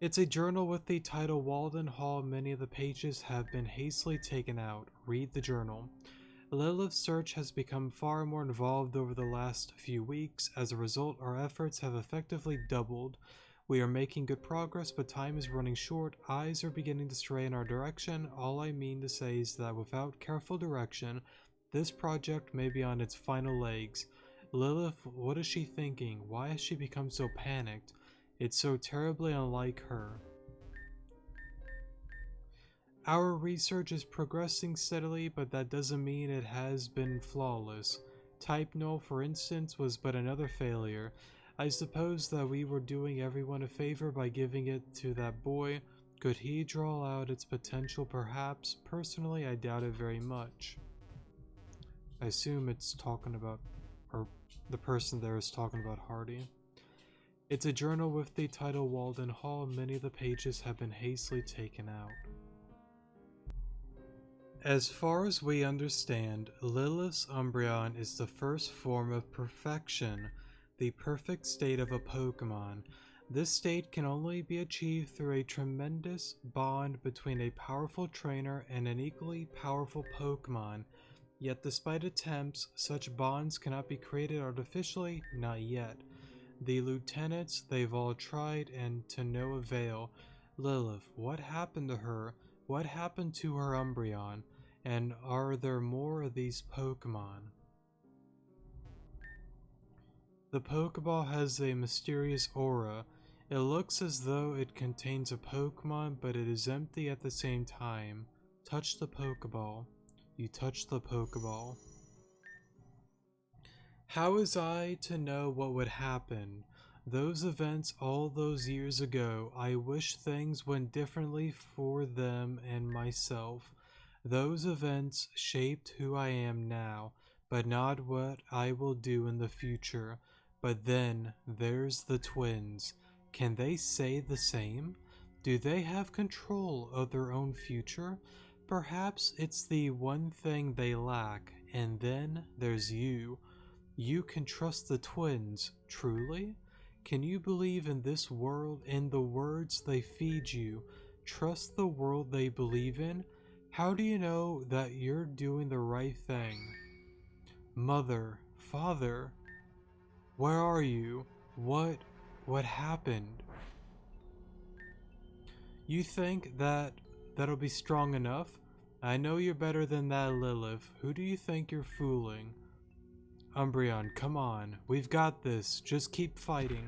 It's a journal with the title Walden Hall. Many of the pages have been hastily taken out. Read the journal. Lilith's search has become far more involved over the last few weeks. As a result, our efforts have effectively doubled. We are making good progress, but time is running short. Eyes are beginning to stray in our direction. All I mean to say is that without careful direction, this project may be on its final legs. Lilith, what is she thinking? Why has she become so panicked? It's so terribly unlike her. Our research is progressing steadily, but that doesn't mean it has been flawless. Type Null, for instance, was but another failure. I suppose that we were doing everyone a favor by giving it to that boy. Could he draw out its potential? Perhaps. Personally, I doubt it very much. I assume it's talking about, or the person there is talking about Hardy. It's a journal with the title Walden Hall. Many of the pages have been hastily taken out. As far as we understand, Lilith's Umbreon is the first form of perfection, the perfect state of a Pokemon. This state can only be achieved through a tremendous bond between a powerful trainer and an equally powerful Pokemon. Yet despite attempts, such bonds cannot be created artificially, not yet. The lieutenants, they've all tried, and to no avail. Lilith, what happened to her? What happened to her Umbreon? And are there more of these Pokemon? The Pokeball has a mysterious aura. It looks as though it contains a Pokemon, but it is empty at the same time. Touch the Pokeball. You touch the Pokeball. How was I to know what would happen? Those events all those years ago, I wish things went differently for them and myself. Those events shaped who I am now, but not what I will do in the future. But then, there's the twins. Can they say the same? Do they have control of their own future? Perhaps it's the one thing they lack. And then there's you. You can trust the twins, truly? Can you believe in this world, in the words they feed you? Trust the world they believe in? How do you know that you're doing the right thing? Mother, father, where are you? What happened? You think that'll be strong enough? I know you're better than that, Lilith. Who do you think you're fooling? Umbreon, come on. We've got this. Just keep fighting.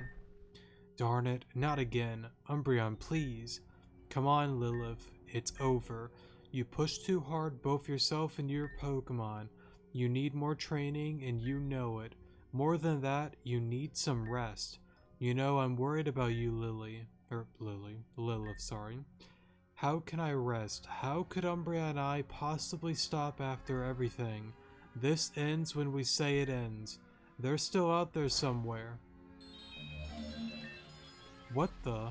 Darn it, not again. Umbreon, please. Come on, Lilith. It's over. You pushed too hard, both yourself and your Pokemon. You need more training, and you know it. More than that, you need some rest. You know I'm worried about you, Lilith, sorry. How can I rest? How could Umbreon and I possibly stop after everything? This ends when we say it ends. They're still out there somewhere. What the?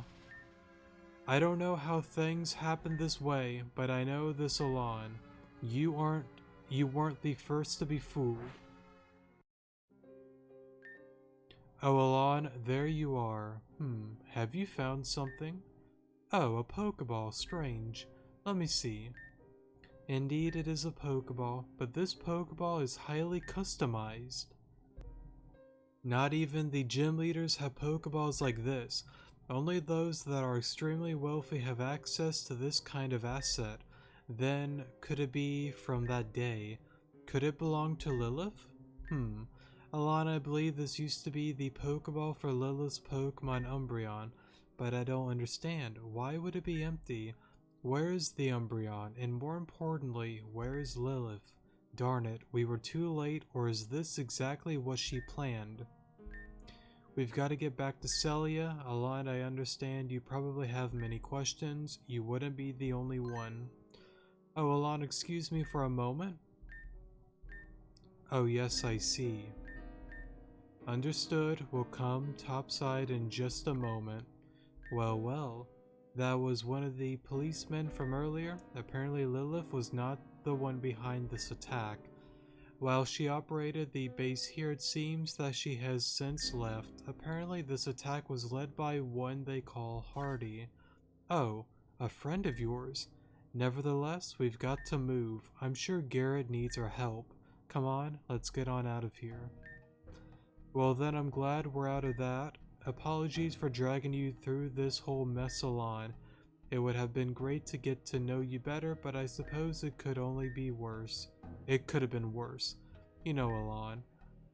I don't know how things happen this way, but I know this, Alon. You weren't the first to be fooled. Oh, Alon, there you are. Have you found something? Oh, a Pokeball, strange. Let me see. Indeed, it is a Pokeball, but this Pokeball is highly customized. Not even the gym leaders have Pokeballs like this. Only those that are extremely wealthy have access to this kind of asset. Then, could it be from that day? Could it belong to Lilith? Alana, I believe this used to be the Pokeball for Lilith's Pokemon Umbreon, but I don't understand. Why would it be empty? Where is the Umbreon? And more importantly, where is Lilith? Darn it, we were too late, or is this exactly what she planned? We've got to get back to Cellia. Alana, I understand you probably have many questions. You wouldn't be the only one. Oh, Alana, excuse me for a moment? Oh, yes, I see. Understood. We'll come topside in just a moment. Well, well. That was one of the policemen from earlier. Apparently Lilith was not the one behind this attack. While she operated the base here, it seems that she has since left. Apparently this attack was led by one they call Hardy. Oh, a friend of yours. Nevertheless, we've got to move. I'm sure Garrett needs our help. Come on, let's get on out of here. Well then, I'm glad we're out of that. Apologies for dragging you through this whole mess, Alon. It would have been great to get to know you better, but I suppose it could only be worse. It could have been worse. You know, Alon,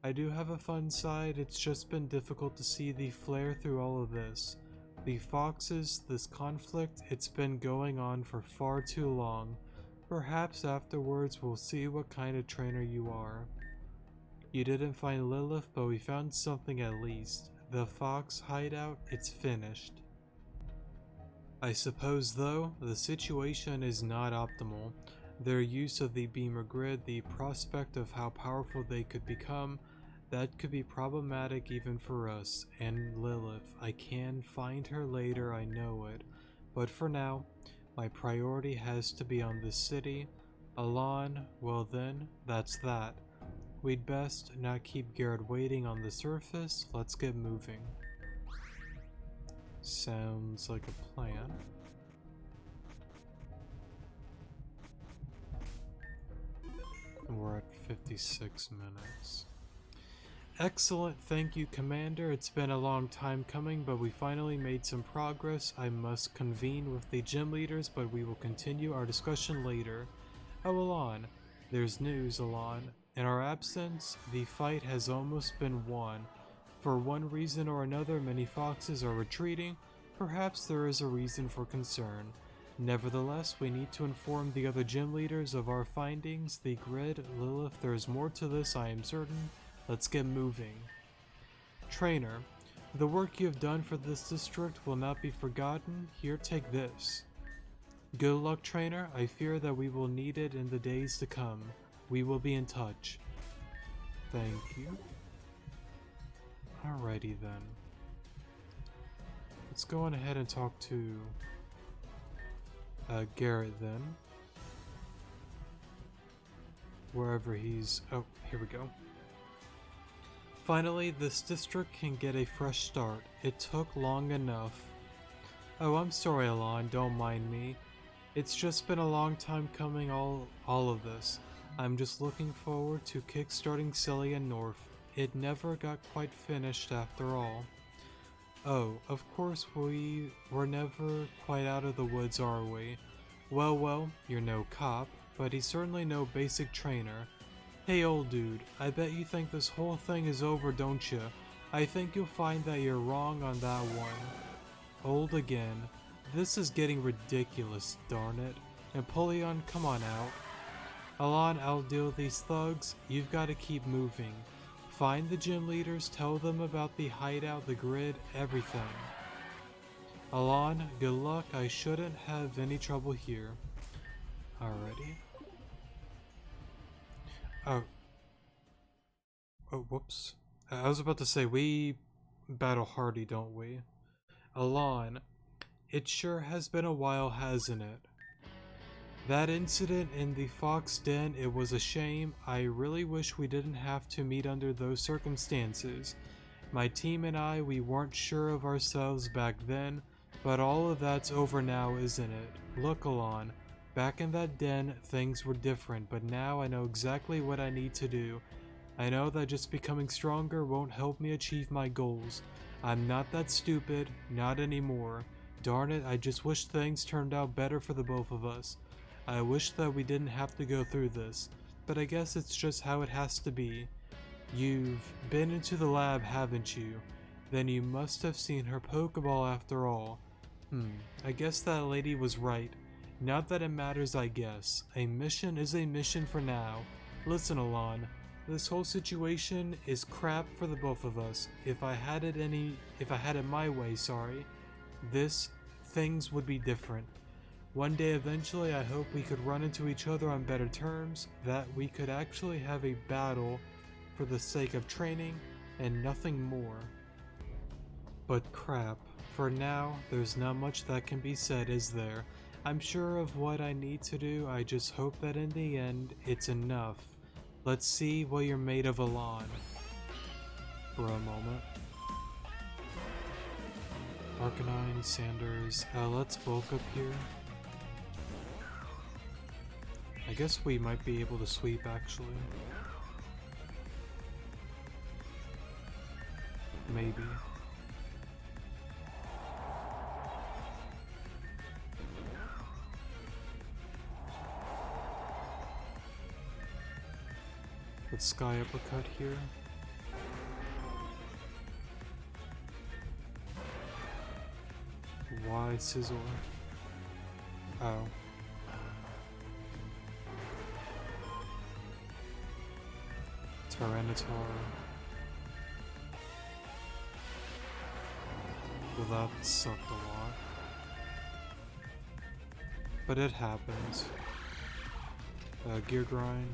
I do have a fun side. It's just been difficult to see the flair through all of this. The foxes, this conflict, it's been going on for far too long. Perhaps afterwards we'll see what kind of trainer you are. You didn't find Lilith, but we found something at least. The fox hideout, it's finished. I suppose though, the situation is not optimal. Their use of the beamer grid, the prospect of how powerful they could become, that could be problematic even for us. And Lilith, I can find her later, I know it. But for now, my priority has to be on this city. Alon, well then, that's that. We'd best not keep Garrett waiting on the surface. Let's get moving. Sounds like a plan. We're at 56 minutes. Excellent, thank you, Commander. It's been a long time coming, but we finally made some progress. I must convene with the gym leaders, but we will continue our discussion later. Oh, Alon. There's news, Alon. In our absence, the fight has almost been won. For one reason or another, many foxes are retreating. Perhaps there is a reason for concern. Nevertheless, we need to inform the other gym leaders of our findings. The grid, Lilith, there is more to this, I am certain. Let's get moving. Trainer, the work you have done for this district will not be forgotten. Here, take this. Good luck, Trainer. I fear that we will need it in the days to come. We will be in touch. Thank you. Alrighty then. Let's go on ahead and talk to Garrett then. Wherever he's... Oh, here we go. Finally, this district can get a fresh start. It took long enough. Oh, I'm sorry, Alon. Don't mind me. It's just been a long time coming, all of this. I'm just looking forward to kickstarting Cellia North. It never got quite finished after all. Oh, of course we're never quite out of the woods, are we? Well, you're no cop, but he's certainly no basic trainer. Hey old dude, I bet you think this whole thing is over, don't you? I think you'll find that you're wrong on that one. Old again. This is getting ridiculous, darn it. Napoleon, come on out. Alon, I'll deal with these thugs. You've got to keep moving. Find the gym leaders, tell them about the hideout, the grid, everything. Alon, good luck. I shouldn't have any trouble here. Alrighty. Oh, whoops. I was about to say, we battle Hardy, don't we? Alon, it sure has been a while, hasn't it? That incident in the Fox Den, it was a shame. I really wish we didn't have to meet under those circumstances. My team and I, we weren't sure of ourselves back then, but all of that's over now, isn't it? Look, Alon, back in that den, things were different, but now I know exactly what I need to do. I know that just becoming stronger won't help me achieve my goals. I'm not that stupid, not anymore. Darn it, I just wish things turned out better for the both of us. I wish that we didn't have to go through this, but I guess it's just how it has to be. You've been into the lab, haven't you? Then you must have seen her Pokeball after all. I guess that lady was right. Not that it matters, I guess. A mission is a mission for now. Listen, Alon. This whole situation is crap for the both of us. If I had it my way, things would be different. One day eventually I hope we could run into each other on better terms, that we could actually have a battle for the sake of training and nothing more. But crap, for now, there's not much that can be said, is there? I'm sure of what I need to do, I just hope that in the end, it's enough. Let's see what you're made of, Alon. For a moment. Arcanine, Sanders, let's bulk up here. I guess we might be able to sweep, actually. Maybe. Let's Sky Uppercut here. Why Sizzle? Oh. Tyranitar. Well, that sucked a lot. But it happens. Gear Grind.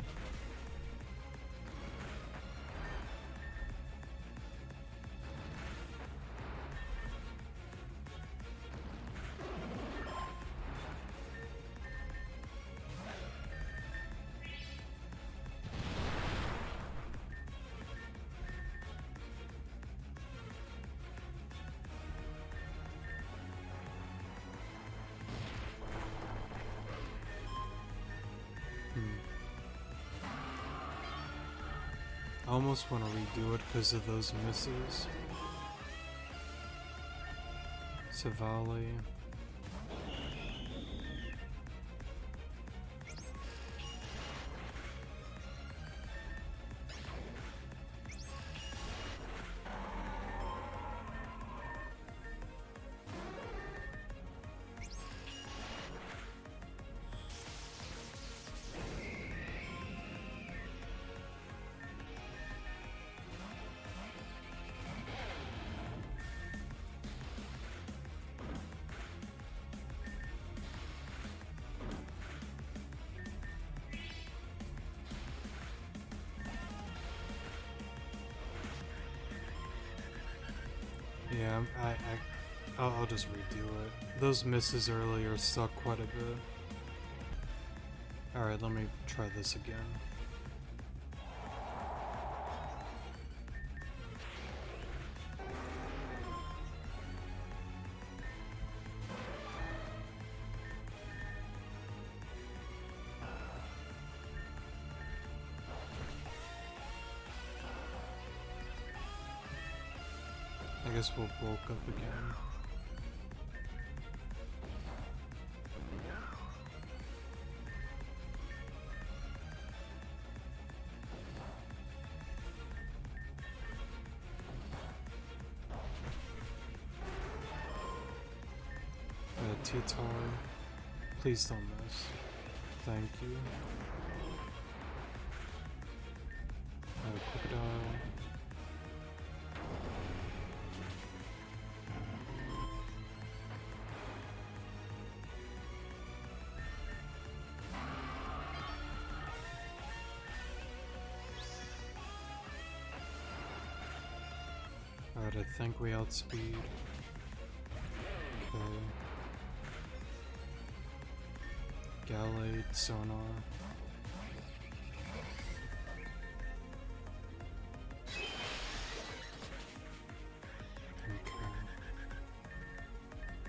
I almost want to redo it because of those misses. Savali. Yeah, I'll just redo it. Those misses earlier suck quite a bit. Alright, let me try this again. I guess we'll bulk up again. T-Tar, please don't miss. Thank you. Crocodile. Alright, I think we outspeed. Okay. Gallade, Sonar. Okay.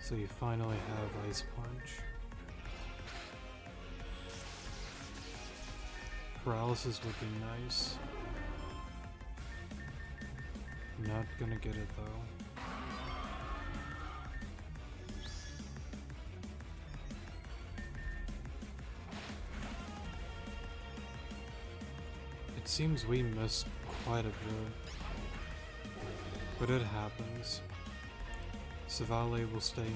So you finally have Ice Punch. Paralysis would be nice. Not gonna get it though. It seems we missed quite a bit. But it happens. Savale will stay in.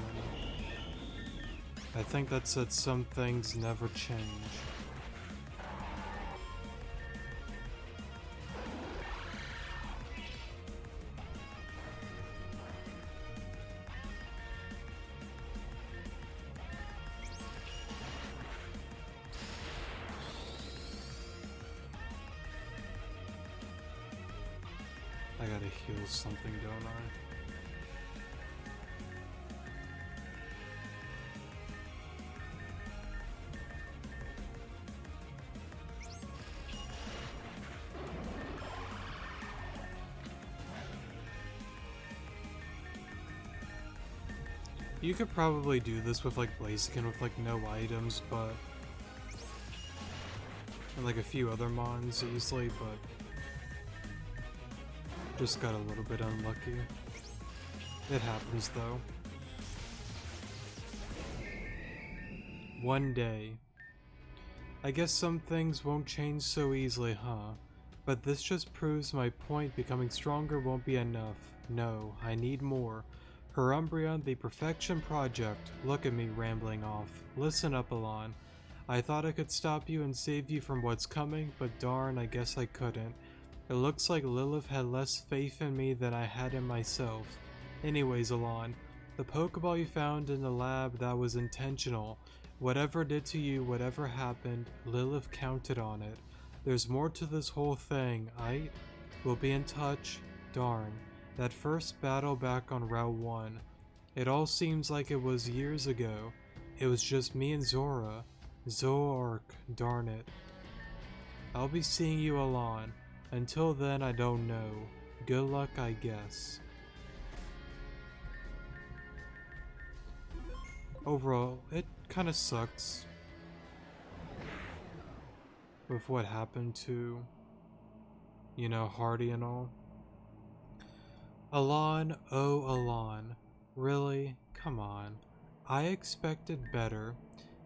I think that said some things never change. I gotta heal something, don't I? You could probably do this with like Blaziken with like no items, but and like a few other mons easily, but just got a little bit unlucky. It happens though. One day. I guess some things won't change so easily, huh? But this just proves my point. Becoming stronger won't be enough. No, I need more. Herumbrion, the Perfection Project. Look at me rambling off. Listen up, Alon. I thought I could stop you and save you from what's coming, but darn, I guess I couldn't. It looks like Lilith had less faith in me than I had in myself. Anyways, Alon, the Pokeball you found in the lab, that was intentional. Whatever it did to you, whatever happened, Lilith counted on it. There's more to this whole thing, aight? We'll be in touch. Darn. That first battle back on Route 1. It all seems like it was years ago. It was just me and Zora. Zoark, darn it. I'll be seeing you, Alon. Until then, I don't know. Good luck, I guess. Overall, it kinda sucks with what happened to, you know, Hardy and all. Alon, oh Alon. Really? Come on. I expected better.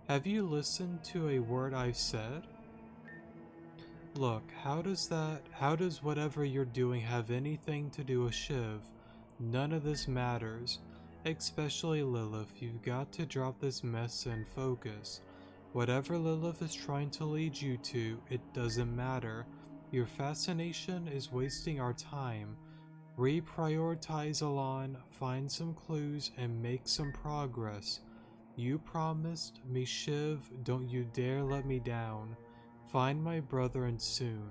Have you listened to a word I've said? Look, how does whatever you're doing have anything to do with Shiv? None of this matters. Especially Lilith, you've got to drop this mess and focus. Whatever Lilith is trying to lead you to, it doesn't matter. Your fascination is wasting our time. Reprioritize, Alon, find some clues, and make some progress. You promised me Shiv, don't you dare let me down. Find my brother and soon.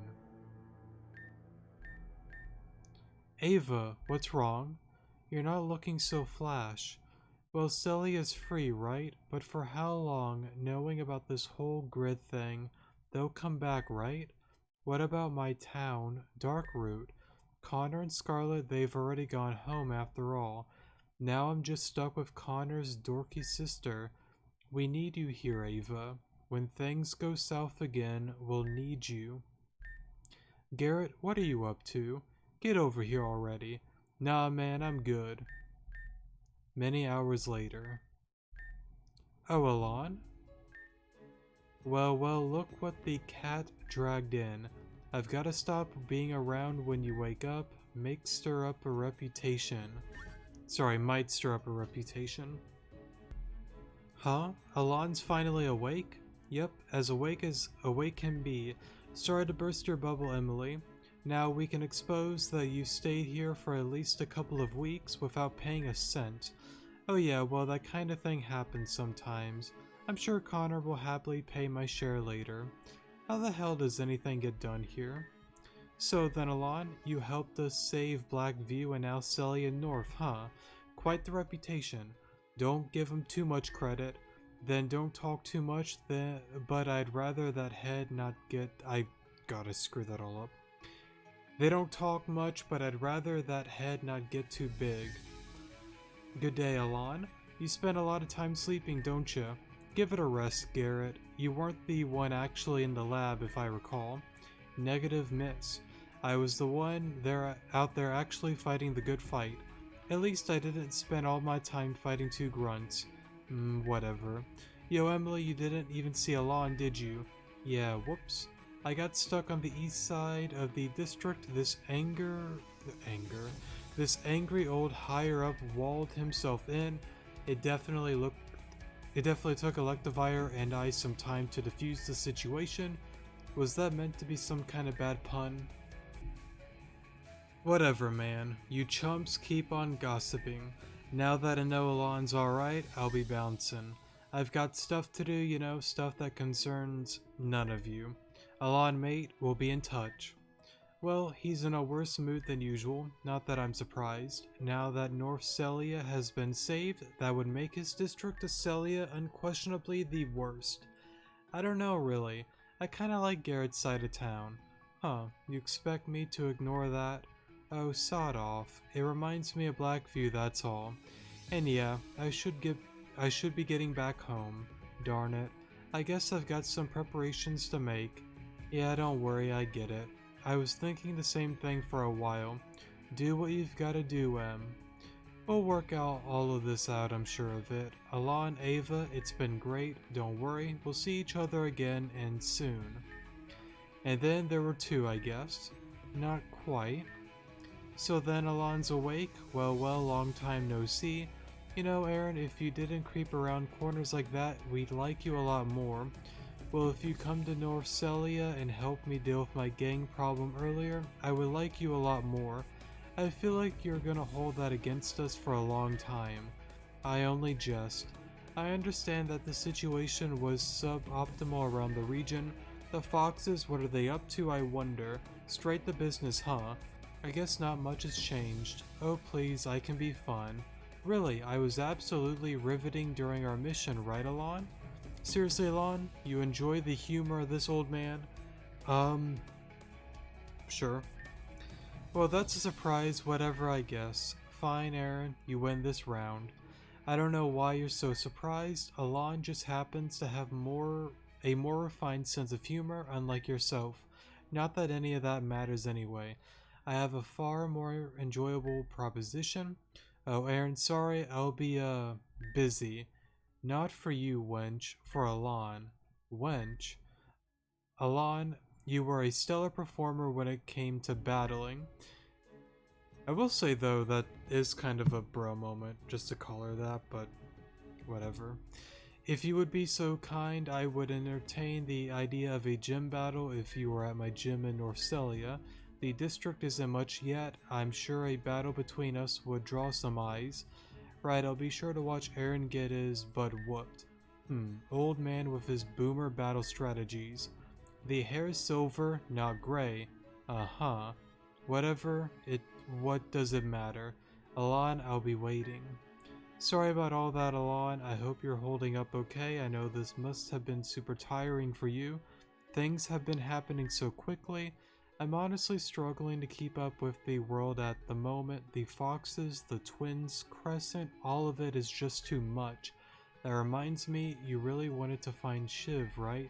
Ava, what's wrong? You're not looking so flash. Well, Celia's free, right? But for how long, knowing about this whole grid thing? They'll come back, right? What about my town, Darkroot? Connor and Scarlet, they've already gone home after all. Now I'm just stuck with Connor's dorky sister. We need you here, Ava. When things go south again, we'll need you. Garrett, what are you up to? Get over here already. Nah, man, I'm good. Many hours later. Oh, Alon? Well, look what the cat dragged in. I've got to stop being around when you wake up. Might stir up a reputation. Huh? Alon's finally awake? Yep, as awake can be. Sorry to burst your bubble, Emily. Now we can expose that you stayed here for at least a couple of weeks without paying a cent. Oh yeah, well that kind of thing happens sometimes. I'm sure Connor will happily pay my share later. How the hell does anything get done here? So then, Alon, you helped us save Blackview and now Cellia North, huh? Quite the reputation. Don't give him too much credit. Then don't talk too much, but I'd rather that head not get... I gotta screw that all up. They don't talk much, but I'd rather that head not get too big. Good day, Alon. You spend a lot of time sleeping, don't you? Give it a rest, Garrett. You weren't the one actually in the lab, if I recall. Negative miss. I was the one out there actually fighting the good fight. At least I didn't spend all my time fighting two grunts. Whatever. Yo, Emily, you didn't even see Alon, did you? Yeah, whoops. I got stuck on the east side of the district. This angry old higher up walled himself in. It definitely took Electivire and I some time to defuse the situation. Was that meant to be some kind of bad pun? Whatever, man. You chumps keep on gossiping. Now that I know Alon's alright, I'll be bouncing. I've got stuff to do, you know, stuff that concerns none of you. Alon, mate, we'll be in touch. Well, he's in a worse mood than usual, not that I'm surprised. Now that North Cellia has been saved, that would make his district of Cellia unquestionably the worst. I don't know, really. I kinda like Garrett's side of town. Huh, you expect me to ignore that? Oh, sod off. It reminds me of Blackview, that's all. And yeah, I should be getting back home. Darn it. I guess I've got some preparations to make. Yeah, don't worry, I get it. I was thinking the same thing for a while. Do what you've gotta do, Em. We'll work out all of this out, I'm sure of it. Alon, Ava, it's been great. Don't worry, we'll see each other again, and soon. And then there were two, I guess. Not quite. So then Alon's awake? Well, long time no see. You know, Aaron, if you didn't creep around corners like that, we'd like you a lot more. Well, if you come to North Cellia and help me deal with my gang problem earlier, I would like you a lot more. I feel like you're gonna hold that against us for a long time. I only jest. I understand that the situation was suboptimal around the region. The Foxes, what are they up to, I wonder? Straight to business, huh? I guess not much has changed. Oh please, I can be fun. Really, I was absolutely riveting during our mission, right, Alon? Seriously, Alon, you enjoy the humor of this old man? Sure. Well, that's a surprise, whatever, I guess. Fine, Aaron, you win this round. I don't know why you're so surprised. Alon just happens to have a more refined sense of humor, unlike yourself. Not that any of that matters anyway. I have a far more enjoyable proposition. Oh, Aaron, sorry, I'll be, busy. Not for you, wench, for Alon. Wench? Alon, you were a stellar performer when it came to battling. I will say, though, that is kind of a bro moment, just to call her that, but whatever. If you would be so kind, I would entertain the idea of a gym battle if you were at my gym in North Cellia. The district isn't much yet. I'm sure a battle between us would draw some eyes. Right, I'll be sure to watch Aaron get his butt whooped. Old man with his boomer battle strategies. The hair is silver, not gray. Uh-huh. What does it matter? Alon, I'll be waiting. Sorry about all that, Alon. I hope you're holding up okay. I know this must have been super tiring for you. Things have been happening so quickly. I'm honestly struggling to keep up with the world at the moment. The Foxes, the Twins, Crescent, all of it is just too much. That reminds me, you really wanted to find Shiv, right?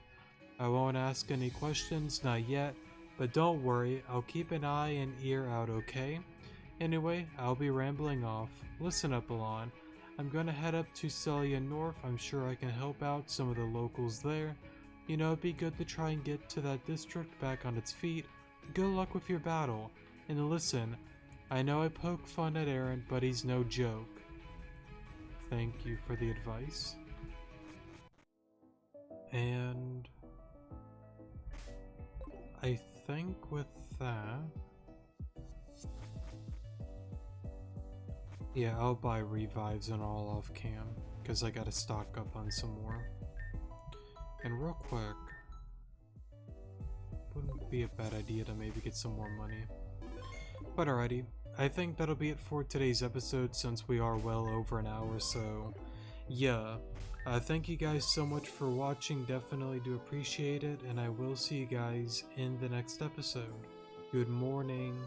I won't ask any questions, not yet, but don't worry, I'll keep an eye and ear out, okay? Anyway, I'll be rambling off. Listen up, Alon. I'm gonna head up to Cellia North. I'm sure I can help out some of the locals there. You know, it'd be good to try and get to that district back on its feet. Good luck with your battle. And listen, I know I poke fun at Aaron, but he's no joke. Thank you for the advice. And I think with that, yeah, I'll buy revives and all off cam, because I gotta stock up on some more. And real quick, wouldn't be a bad idea to maybe get some more money. But alrighty, I think that'll be it for today's episode since we are well over an hour, so yeah. Thank you guys so much for watching, definitely do appreciate it, and I will see you guys in the next episode. Good morning.